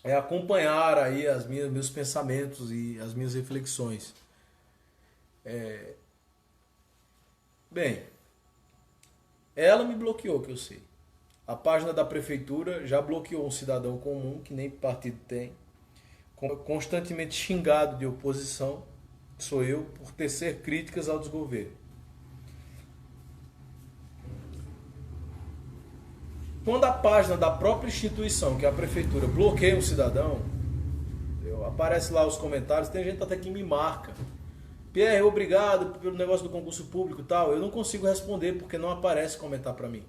acompanhar aí meus pensamentos e as minhas reflexões. Bem, ela me bloqueou, que eu sei. A página da prefeitura já bloqueou um cidadão comum, que nem partido tem, constantemente xingado de oposição, sou eu, por tecer críticas ao desgoverno. Quando a página da própria instituição, que é a prefeitura, bloqueia um cidadão, aparece lá os comentários, tem gente até que me marca. Pierre, obrigado pelo negócio do concurso público e tal. Eu não consigo responder porque não aparece comentar para mim.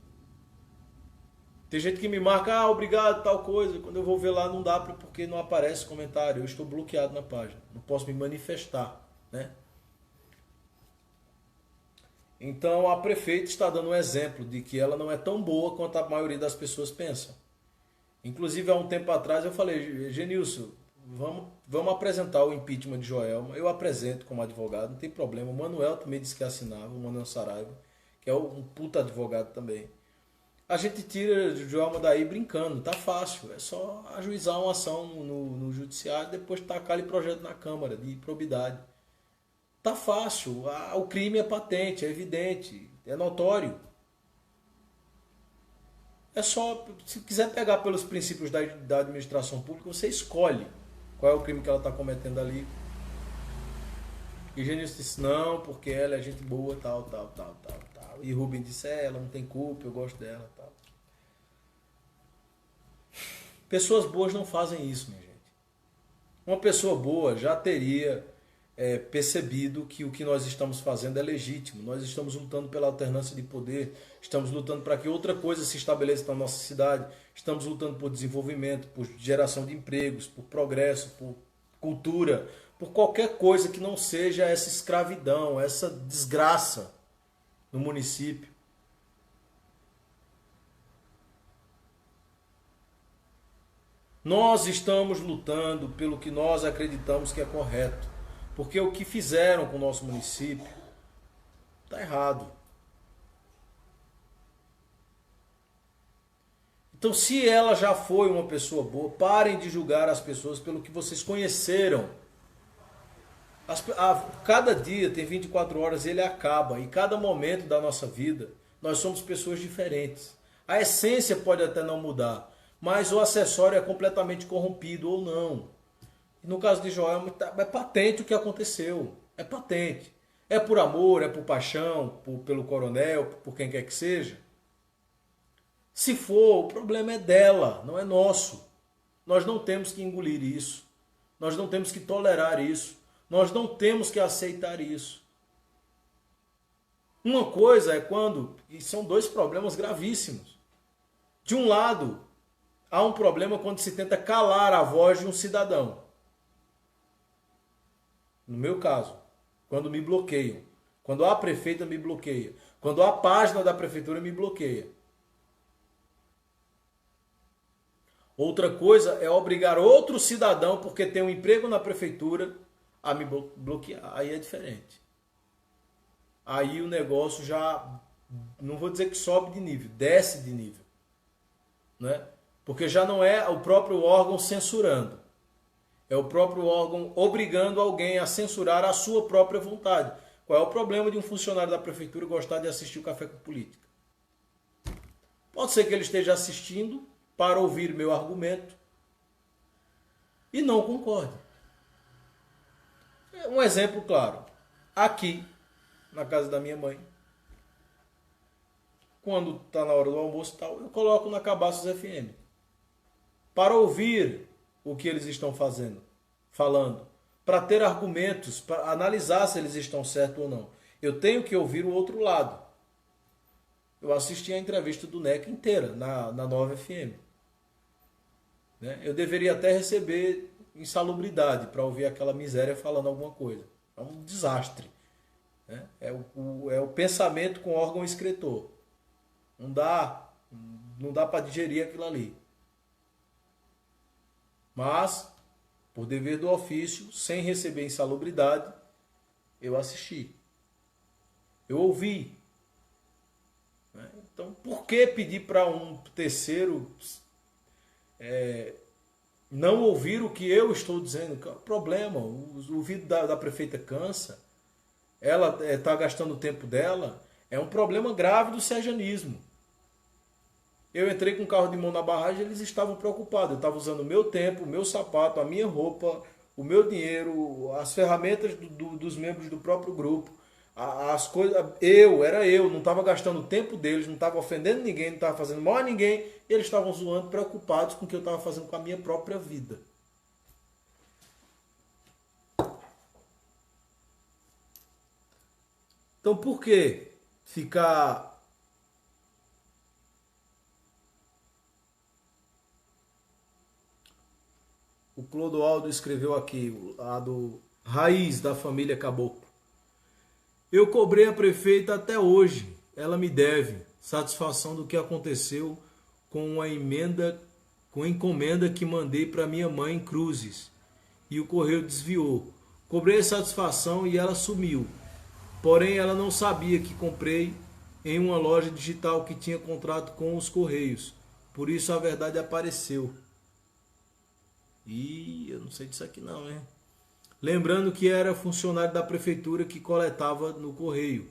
Tem gente que me marca, obrigado, tal coisa. Quando eu vou ver lá não dá porque não aparece comentário. Eu estou bloqueado na página. Não posso me manifestar, né? Então a prefeita está dando um exemplo de que ela não é tão boa quanto a maioria das pessoas pensam. Inclusive há um tempo atrás eu falei, Genilson, vamos apresentar o impeachment de Joelma. Eu apresento como advogado, não tem problema. O Manuel também disse que assinava, o Manuel Saraiva, que é um puta advogado também. A gente tira Joelma daí brincando, tá fácil. É só ajuizar uma ação no judiciário e depois tacar ali projeto na Câmara de probidade. Tá fácil. O crime é patente, é evidente, é notório. É só, se quiser pegar pelos princípios da administração pública, você escolhe qual é o crime que ela está cometendo ali. E Genilson disse, não, porque ela é gente boa, tal. E Rubem disse, ela não tem culpa, eu gosto dela, tal. Pessoas boas não fazem isso, minha gente. Uma pessoa boa já teria percebido que o que nós estamos fazendo é legítimo. Nós estamos lutando pela alternância de poder, estamos lutando para que outra coisa se estabeleça na nossa cidade, estamos lutando por desenvolvimento, por geração de empregos, por progresso, por cultura, por qualquer coisa que não seja essa escravidão, essa desgraça no município. Nós estamos lutando pelo que nós acreditamos que é correto. Porque o que fizeram com o nosso município está errado. Então, se ela já foi uma pessoa boa, parem de julgar as pessoas pelo que vocês conheceram. Cada dia tem 24 horas, ele acaba. E cada momento da nossa vida, nós somos pessoas diferentes. A essência pode até não mudar, mas o acessório é completamente corrompido ou não. No caso de Joelma, é patente o que aconteceu. É patente. É por amor, é por paixão, pelo coronel, por quem quer que seja. Se for, o problema é dela, não é nosso. Nós não temos que engolir isso. Nós não temos que tolerar isso. Nós não temos que aceitar isso. Uma coisa é quando, e são dois problemas gravíssimos. De um lado, há um problema quando se tenta calar a voz de um cidadão. No meu caso, quando me bloqueiam, quando a prefeita me bloqueia, quando a página da prefeitura me bloqueia. Outra coisa é obrigar outro cidadão, porque tem um emprego na prefeitura, a me bloquear. Aí é diferente. Aí o negócio já, não vou dizer que sobe de nível, desce de nível. Né? Porque já não é o próprio órgão censurando. É o próprio órgão obrigando alguém a censurar a sua própria vontade. Qual é o problema de um funcionário da prefeitura gostar de assistir o Café com Política? Pode ser que ele esteja assistindo para ouvir meu argumento e não concorde. Um exemplo claro. Aqui, na casa da minha mãe, quando está na hora do almoço e tal, eu coloco na Cabaços FM para ouvir o que eles estão falando, para ter argumentos, para analisar se eles estão certos ou não. Eu tenho que ouvir o outro lado. Eu assisti a entrevista do NEC inteira na Nova FM. Né? Eu deveria até receber insalubridade para ouvir aquela miséria falando alguma coisa. É um desastre. Né? É o pensamento com órgão excretor. Não dá para digerir aquilo ali. Mas, por dever do ofício, sem receber insalubridade, eu assisti. Eu ouvi. Né? Então, por que pedir para um terceiro não ouvir o que eu estou dizendo? Que é o problema. O ouvido da prefeita cansa. Ela está gastando o tempo dela. É um problema grave do serjanismo. Eu entrei com o carro de mão na barragem, eles estavam preocupados. Eu estava usando o meu tempo, o meu sapato, a minha roupa, o meu dinheiro, as ferramentas dos membros do próprio grupo. As coisas, era eu, não estava gastando o tempo deles, não estava ofendendo ninguém, não estava fazendo mal a ninguém. E eles estavam zoando, preocupados com o que eu estava fazendo com a minha própria vida. Então por que ficar... O Clodoaldo escreveu aqui, a do Raiz da família Caboclo. Eu cobrei a prefeita até hoje. Ela me deve satisfação do que aconteceu com a encomenda que mandei para minha mãe em Cruzes. E o correio desviou. Cobrei a satisfação e ela sumiu. Porém, ela não sabia que comprei em uma loja digital que tinha contrato com os correios. Por isso a verdade apareceu. Eu não sei disso aqui não, hein? Lembrando que era funcionário da prefeitura que coletava no correio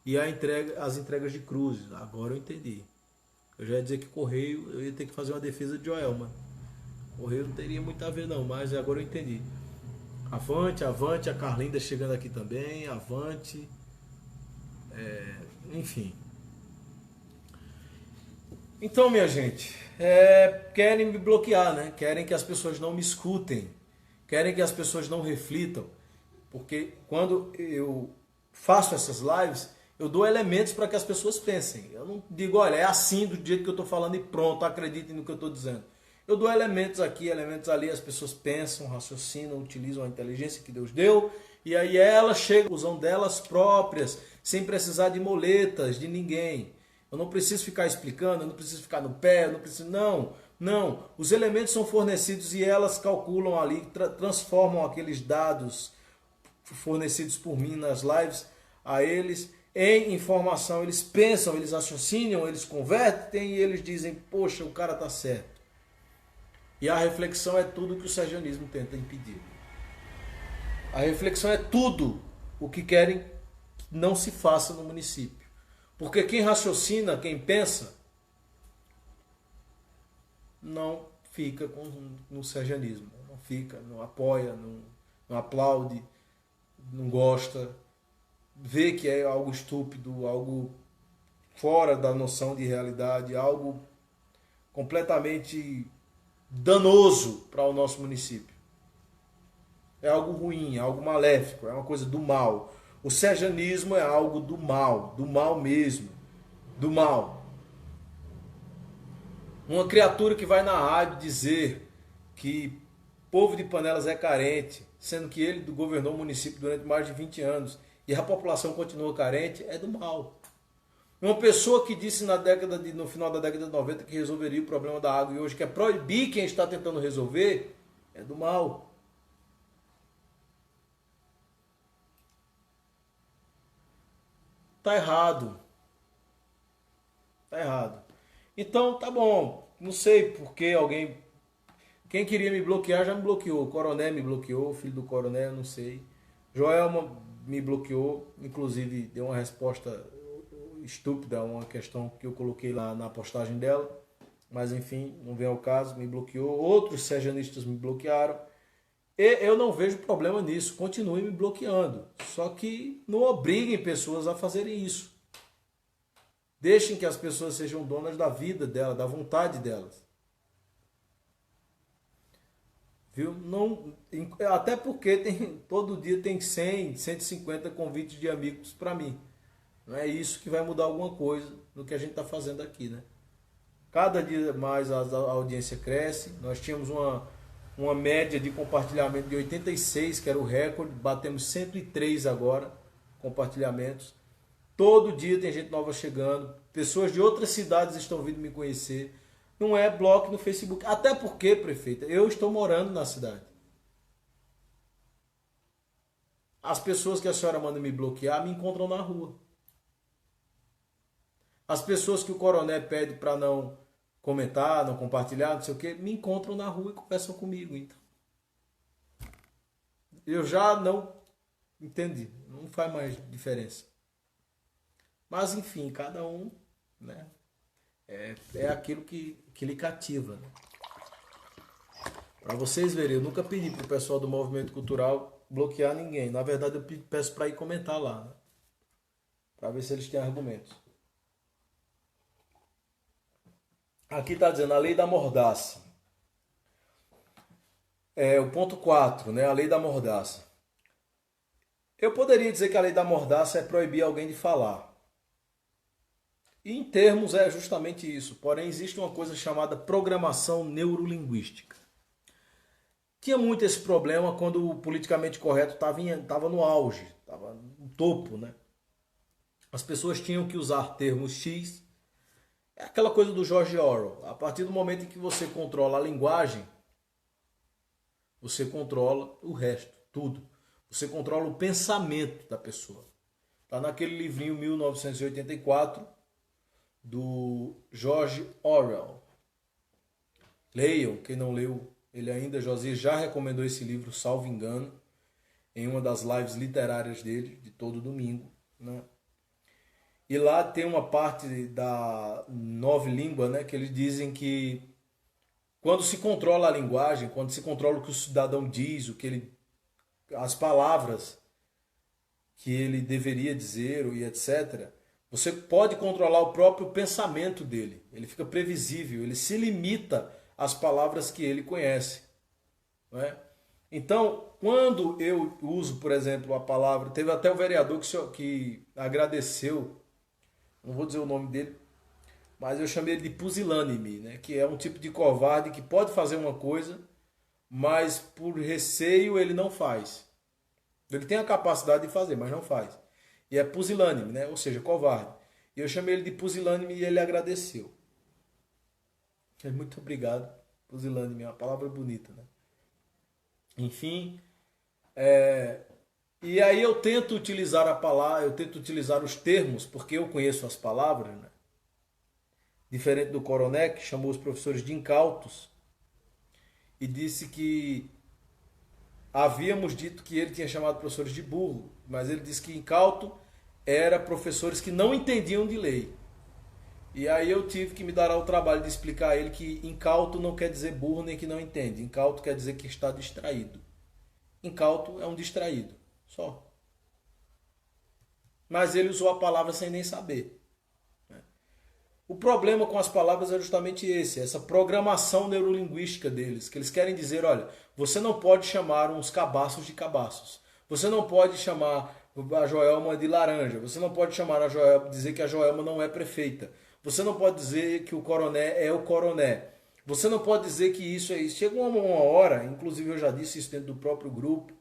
e as entregas de cruzes. Agora eu entendi. Eu já ia dizer que correio, eu ia ter que fazer uma defesa de Joelma. Correio não teria muito a ver não, mas agora eu entendi. Avante, avante, a Carlinda chegando aqui também, avante. Enfim. Então, minha gente, querem me bloquear, né? Querem que as pessoas não me escutem. Querem que as pessoas não reflitam. Porque quando eu faço essas lives, eu dou elementos para que as pessoas pensem. Eu não digo, olha, é assim do jeito que eu estou falando e pronto, acreditem no que eu estou dizendo. Eu dou elementos aqui, elementos ali, as pessoas pensam, raciocinam, utilizam a inteligência que Deus deu, e aí elas chegam, usam delas próprias, sem precisar de moletas de ninguém. Eu não preciso ficar explicando, eu não preciso ficar no pé, eu não preciso... Não. Os elementos são fornecidos e elas calculam ali, transformam aqueles dados fornecidos por mim nas lives a eles em informação. Eles pensam, eles raciocinam, eles convertem e eles dizem, poxa, o cara está certo. E a reflexão é tudo que o serjanismo tenta impedir. A reflexão é tudo o que querem que não se faça no município. Porque quem raciocina, quem pensa, não fica no serjanismo. Não fica, não apoia, não aplaude, não gosta. Vê que é algo estúpido, algo fora da noção de realidade, algo completamente danoso para o nosso município. É algo ruim, é algo maléfico, é uma coisa do mal. O serjanismo é algo do mal mesmo, do mal. Uma criatura que vai na rádio dizer que povo de Panelas é carente, sendo que ele governou o município durante mais de 20 anos e a população continua carente, é do mal. Uma pessoa que disse no final da década de 90 que resolveria o problema da água e hoje quer proibir quem está tentando resolver, é do mal. Tá errado. Tá errado. Então, tá bom. Não sei porque alguém... Quem queria me bloquear já me bloqueou. O Coronel me bloqueou, o filho do Coronel, não sei. Joelma me bloqueou, inclusive deu uma resposta estúpida a uma questão que eu coloquei lá na postagem dela. Mas enfim, não vem ao caso, me bloqueou. Outros serjanistas me bloquearam. E eu não vejo problema nisso, continuem me bloqueando. Só que não obriguem pessoas a fazerem isso. Deixem que as pessoas sejam donas da vida dela, da vontade delas. viu? Não, até porque todo dia tem 100, 150 convites de amigos para mim. Não é isso que vai mudar alguma coisa no que a gente está fazendo aqui, né? Cada dia mais a audiência cresce. Nós tínhamos uma média de compartilhamento de 86, que era o recorde. Batemos 103 agora, compartilhamentos. Todo dia tem gente nova chegando. Pessoas de outras cidades estão vindo me conhecer. Não é bloco no Facebook. Até porque, prefeita, eu estou morando na cidade. As pessoas que a senhora manda me bloquear me encontram na rua. As pessoas que o coronel pede para não comentar, não compartilhar, não sei o que, me encontram na rua e conversam comigo. Então, eu já não entendi. Não faz mais diferença. Mas, enfim, cada um, né, é aquilo que lhe cativa. Né? Para vocês verem, eu nunca pedi para o pessoal do movimento cultural bloquear ninguém. Na verdade, eu peço para ir comentar lá, né? Para ver se eles têm argumentos. Aqui está dizendo a lei da mordaça. O ponto 4, né? A lei da mordaça. Eu poderia dizer que a lei da mordaça é proibir alguém de falar. E em termos é justamente isso. Porém, existe uma coisa chamada programação neurolinguística. Tinha muito esse problema quando o politicamente correto estava no auge, estava no topo, né? As pessoas tinham que usar termos X. É aquela coisa do George Orwell. A partir do momento em que você controla a linguagem, você controla o resto, tudo. Você controla o pensamento da pessoa. Está naquele livrinho 1984 do George Orwell. Leiam, quem não leu ele ainda, Josias já recomendou esse livro, salvo engano, em uma das lives literárias dele, de todo domingo, né? E lá tem uma parte da nova língua, né, que eles dizem que quando se controla a linguagem, quando se controla o que o cidadão diz, as palavras que ele deveria dizer e etc., você pode controlar o próprio pensamento dele. Ele fica previsível, ele se limita às palavras que ele conhece. Não é? Então, quando eu uso, por exemplo, a palavra... Teve até o vereador que agradeceu, não vou dizer o nome dele, mas eu chamei ele de pusilânime, né? Que é um tipo de covarde que pode fazer uma coisa, mas por receio ele não faz. Ele tem a capacidade de fazer, mas não faz. E é pusilânime, né? Ou seja, covarde. E eu chamei ele de pusilânime e ele agradeceu. Muito obrigado, pusilânime, é uma palavra bonita, né? Enfim, e aí eu tento utilizar a palavra, eu tento utilizar os termos, porque eu conheço as palavras, né? Diferente do coronel, que chamou os professores de incautos e disse que havíamos dito que ele tinha chamado professores de burro, mas ele disse que incauto era professores que não entendiam de lei. E aí eu tive que me dar ao trabalho de explicar a ele que incauto não quer dizer burro nem que não entende. Incauto quer dizer que está distraído. Incauto é um distraído, só. Mas ele usou a palavra sem nem saber. O problema com as palavras é justamente esse, essa programação neurolinguística deles, que eles querem dizer, olha, você não pode chamar uns cabaços de cabaços. Você não pode chamar a Joelma de laranja. Você não pode chamar a Joelma, dizer que a Joelma não é prefeita. Você não pode dizer que o coroné é o coroné. Você não pode dizer que isso é isso. Chega uma hora, inclusive eu já disse isso dentro do próprio grupo,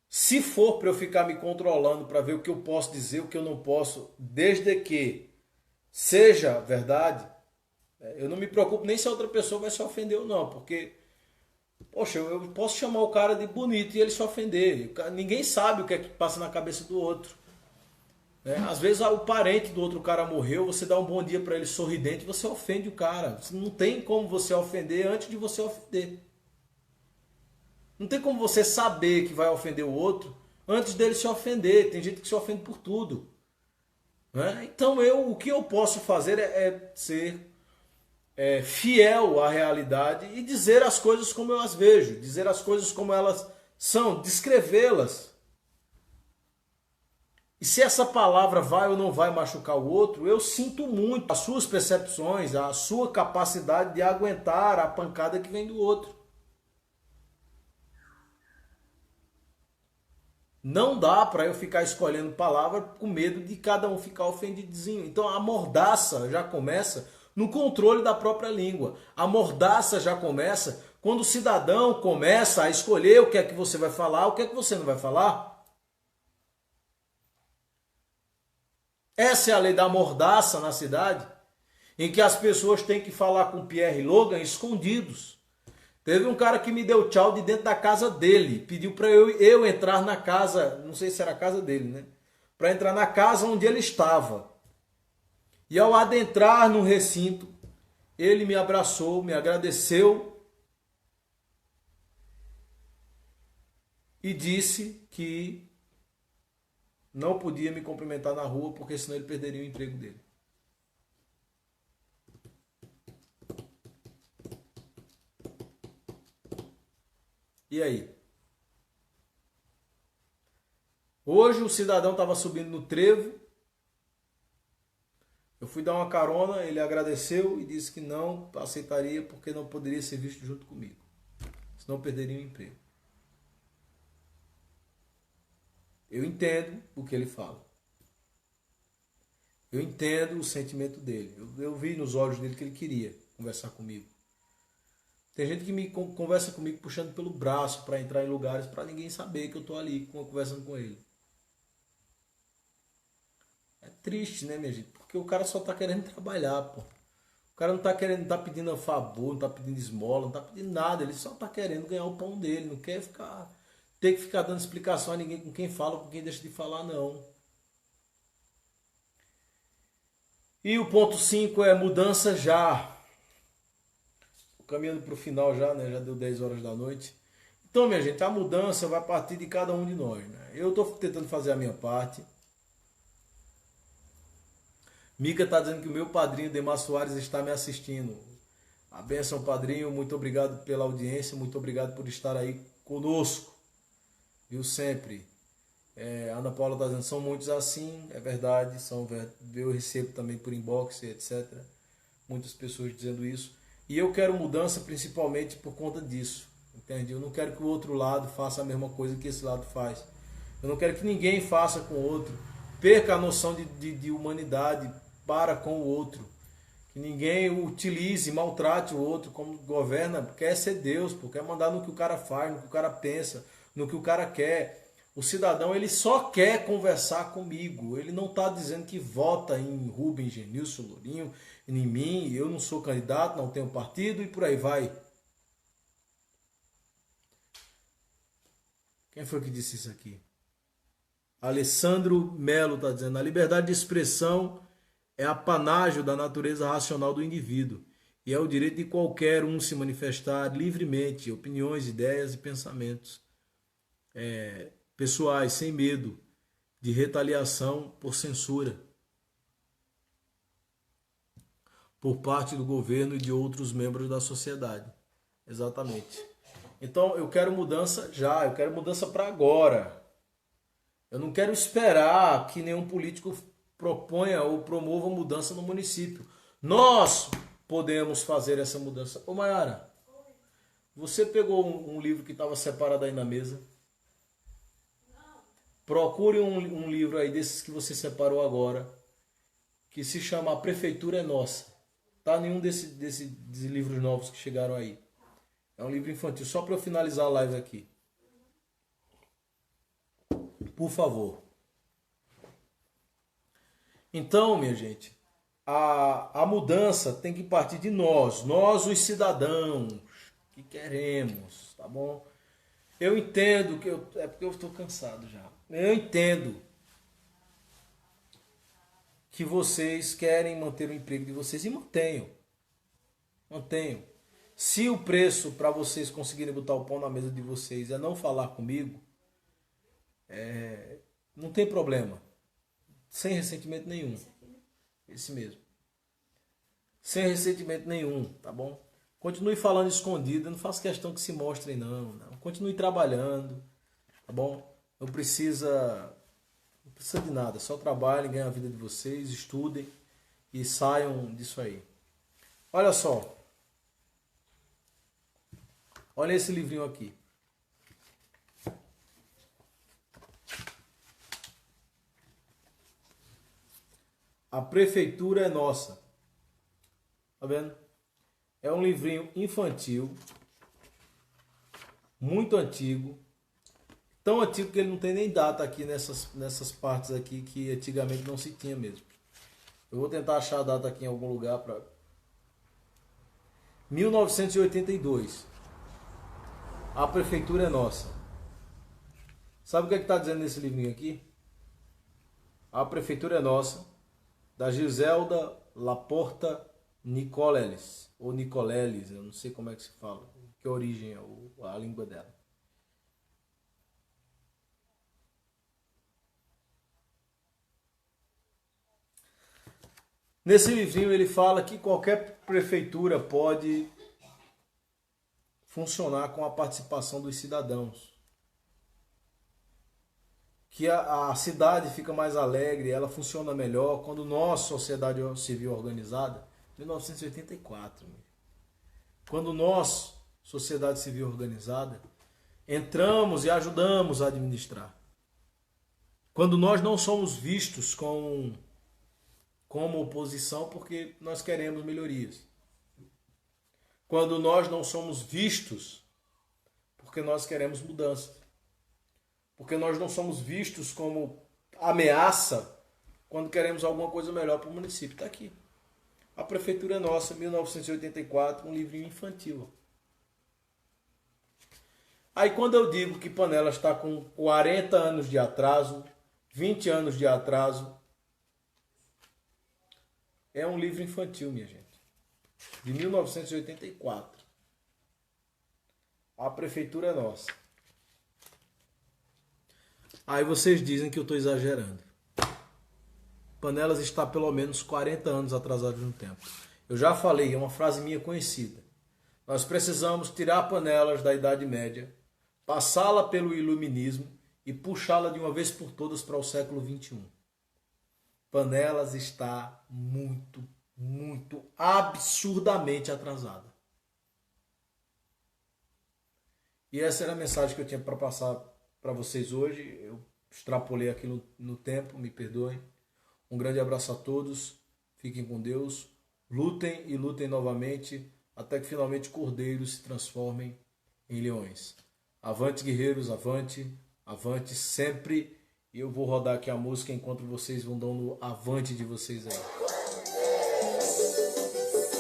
se for para eu ficar me controlando para ver o que eu posso dizer, o que eu não posso, desde que seja verdade, eu não me preocupo nem se a outra pessoa vai se ofender ou não, porque, poxa, eu posso chamar o cara de bonito e ele se ofender. Ninguém sabe o que é que passa na cabeça do outro. Às vezes o parente do outro cara morreu, você dá um bom dia para ele sorridente, você ofende o cara. Não tem como você ofender antes de você ofender. Não tem como você saber que vai ofender o outro antes dele se ofender. Tem gente que se ofende por tudo. Então o que eu posso fazer é ser fiel à realidade e dizer as coisas como eu as vejo, dizer as coisas como elas são, descrevê-las. E se essa palavra vai ou não vai machucar o outro, eu sinto muito as suas percepções, a sua capacidade de aguentar a pancada que vem do outro. Não dá para eu ficar escolhendo palavra com medo de cada um ficar ofendidozinho. Então a mordaça já começa no controle da própria língua. A mordaça já começa quando o cidadão começa a escolher o que é que você vai falar, o que é que você não vai falar. Essa é a lei da mordaça na cidade, em que as pessoas têm que falar com Pierre Logan escondidos. Teve um cara que me deu tchau de dentro da casa dele, pediu para eu entrar na casa, não sei se era a casa dele, né? Para entrar na casa onde ele estava. E ao adentrar no recinto, ele me abraçou, me agradeceu e disse que não podia me cumprimentar na rua, porque senão ele perderia o emprego dele. E aí? Hoje o cidadão estava subindo no trevo. Eu fui dar uma carona, ele agradeceu e disse que não aceitaria porque não poderia ser visto junto comigo. Senão perderia o emprego. Eu entendo o que ele fala. Eu entendo o sentimento dele. Eu vi nos olhos dele que ele queria conversar comigo. Tem gente que me conversa comigo puxando pelo braço para entrar em lugares para ninguém saber que eu estou ali conversando com ele. É triste, né, minha gente? Porque o cara só está querendo trabalhar, pô. O cara não está querendo, não tá pedindo favor, não está pedindo esmola, não está pedindo nada. Ele só está querendo ganhar o pão dele. Não quer ter que ficar dando explicação a ninguém com quem fala, com quem deixa de falar, não. E o ponto 5 é mudança já. Caminhando para o final já, né? Já deu 10 horas da noite. Então, minha gente, a mudança vai partir de cada um de nós, né? Eu estou tentando fazer a minha parte. Mica está dizendo que o meu padrinho Demar Soares está me assistindo. A bênção, padrinho. Muito obrigado pela audiência. Muito obrigado por estar aí conosco. Viu sempre. Ana Paula está dizendo, são muitos assim. É verdade. Eu recebo também por inbox, etc. Muitas pessoas dizendo isso. E eu quero mudança principalmente por conta disso, entende? Eu não quero que o outro lado faça a mesma coisa que esse lado faz. Eu não quero que ninguém faça com o outro, perca a noção de humanidade para com o outro. Que ninguém utilize, maltrate o outro como governa, quer ser Deus, quer mandar no que o cara faz, no que o cara pensa, no que o cara quer. O cidadão, ele só quer conversar comigo. Ele não está dizendo que vota em Rubens, Genilson, Lourinho, em mim, eu não sou candidato, não tenho partido e por aí vai. Quem foi que disse isso aqui? Alessandro Melo está dizendo, a liberdade de expressão é apanágio da natureza racional do indivíduo e é o direito de qualquer um se manifestar livremente, opiniões, ideias e pensamentos pessoais, sem medo de retaliação por censura por parte do governo e de outros membros da sociedade. Exatamente. Então eu quero mudança já, eu quero mudança para agora. Eu não quero esperar que nenhum político proponha ou promova mudança no município. Nós podemos fazer essa mudança. Ô Mayara, você pegou um livro que estava separado aí na mesa? Procure um livro aí desses que você separou agora, que se chama A Prefeitura é Nossa. Tá nenhum desses livros novos que chegaram aí. É um livro infantil, só para eu finalizar a live aqui. Por favor. Então, minha gente, a mudança tem que partir de nós os cidadãos que queremos, tá bom? Eu entendo que é porque eu estou cansado já. Eu entendo que vocês querem manter o emprego de vocês e mantenham. Se o preço para vocês conseguirem botar o pão na mesa de vocês é não falar comigo, não tem problema. Sem ressentimento nenhum. Esse mesmo. Sem ressentimento nenhum, tá bom? Continue falando escondido, eu não faço questão que se mostrem não. Continue trabalhando, tá bom? Não precisa precisa de nada, só trabalhem, ganhem a vida de vocês, estudem e saiam disso aí. Olha só. Olha esse livrinho aqui. A Prefeitura é Nossa. Tá vendo? É um livrinho infantil, muito antigo. Tão antigo que ele não tem nem data aqui nessas partes aqui que antigamente não se tinha mesmo. Eu vou tentar achar a data aqui em algum lugar para 1982. A Prefeitura é Nossa. Sabe o que está dizendo nesse livrinho aqui? A Prefeitura é Nossa, da Giselda Laporta Nicoleles, ou Nicoleles, eu não sei como é que se fala, que origem é a língua dela. Nesse livrinho ele fala que qualquer prefeitura pode funcionar com a participação dos cidadãos. Que a cidade fica mais alegre, ela funciona melhor quando nós, sociedade civil organizada, 1984, quando nós, sociedade civil organizada, entramos e ajudamos a administrar. Quando nós não somos vistos como oposição porque nós queremos melhorias. Quando nós não somos vistos porque nós queremos mudança. Porque nós não somos vistos como ameaça quando queremos alguma coisa melhor para o município. Está aqui. A Prefeitura é Nossa, 1984, um livrinho infantil. Aí quando eu digo que Panelas está com 40 anos de atraso, 20 anos de atraso, é um livro infantil, minha gente. De 1984. A Prefeitura é Nossa. Aí vocês dizem que eu estou exagerando. Panelas está pelo menos 40 anos atrasado no tempo. Eu já falei, é uma frase minha conhecida. Nós precisamos tirar Panelas da Idade Média, passá-la pelo Iluminismo e puxá-la de uma vez por todas para o século XXI. Panelas está muito, muito, absurdamente atrasada. E essa era a mensagem que eu tinha para passar para vocês hoje. Eu extrapolei aqui no tempo, me perdoem. Um grande abraço a todos, fiquem com Deus, lutem e lutem novamente, até que finalmente cordeiros se transformem em leões. Avante, guerreiros, avante, avante sempre. E eu vou rodar aqui a música enquanto vocês vão dando avante de vocês aí.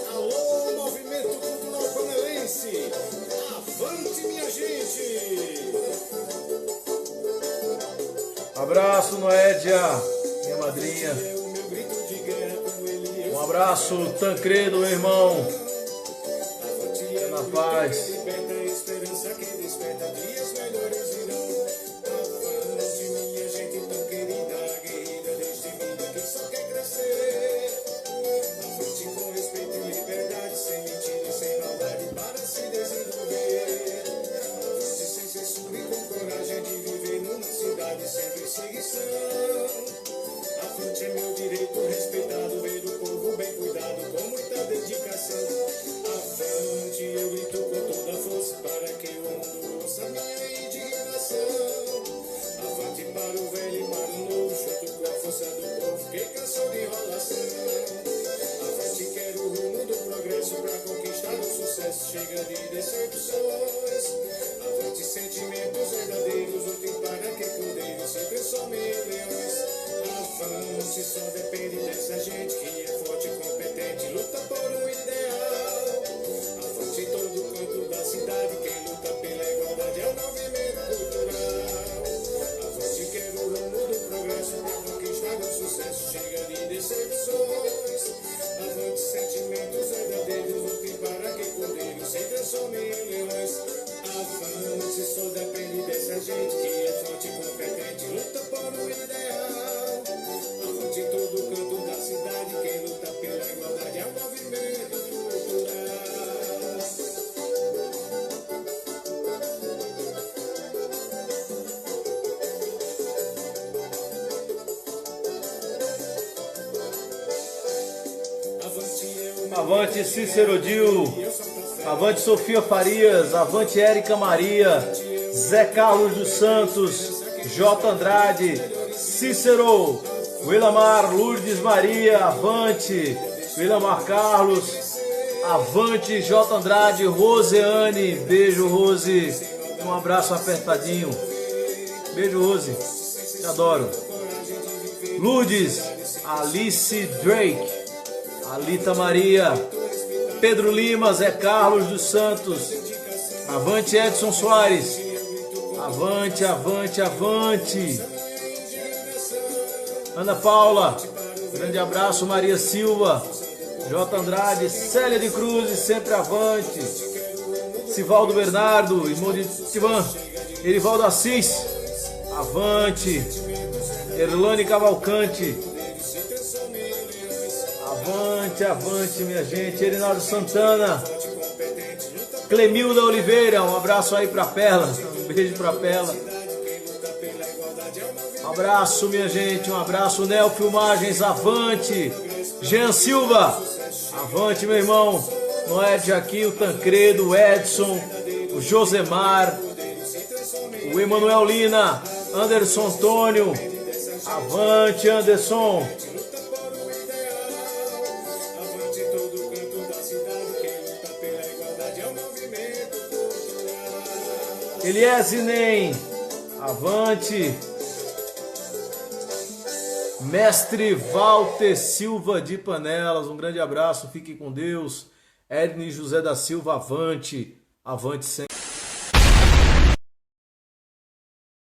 Alô, movimento cultural panelense, avante, minha gente! Abraço, Noédia, minha madrinha. Um abraço, Tancredo, meu irmão. Na paz. Avante é meu direito respeitado, ver o povo bem cuidado, com muita dedicação. Avante, eu grito com toda força, para que o mundo ouça minha indignação. Avante para o velho e para o novo, junto com a força do povo que cansou de enrolação. Avante, quero o rumo do progresso, para conquistar o sucesso, chega de decepções. Avante, sentimentos verdadeiros, lutem para que cordeiros se transformem em leões. Avante, só depende dessa gente que é forte e competente, luta por um ideal. Avante, todo canto da cidade, quem luta pela igualdade é o movimento cultural. Avante, quero o rumo do progresso, para conquistar o sucesso, chega de decepções. Avante, sentimentos verdadeiros, lutem para que cordeiros se transformem em leões. Avante, só depende dessa gente que é forte e competente, luta por um ideal. Avante, todo canto da cidade, quem luta pela igualdade é o movimento cultural. Avante Cícero Dil. Avante Sofia Farias. Avante Érica Maria. Zé Carlos dos Santos. J. Andrade. Cícero. Willamar Lourdes Maria. Avante. Willamar Carlos. Avante J. Andrade. Roseane. Beijo, Rose. Um abraço apertadinho. Beijo, Rose. Te adoro. Lourdes. Alice Drake. Alita Maria. Pedro Lima. Zé Carlos dos Santos. Avante Edson Soares. Avante, avante, avante. Ana Paula. Grande abraço. Maria Silva. J. Andrade. Célia de Cruz. Sempre avante. Sivaldo Bernardo. Irmão de Tivan. Erivaldo Assis. Avante. Erlane Cavalcante. Avante, avante, minha gente. Erinaldo Santana. Clemilda Oliveira. Um abraço aí pra Perla. Um beijo pra Perla. Um abraço, minha gente. Um abraço. Neo Filmagens. Avante. Jean Silva. Avante, meu irmão. Noed aqui, o Tancredo, o Edson, o Josemar, o Emanuel Lina, Anderson Antônio. Avante, Anderson. Eliese Nem. Avante. Mestre Walter Silva de Panelas. Um grande abraço. Fique com Deus. Edne José da Silva. Avante. Avante sempre.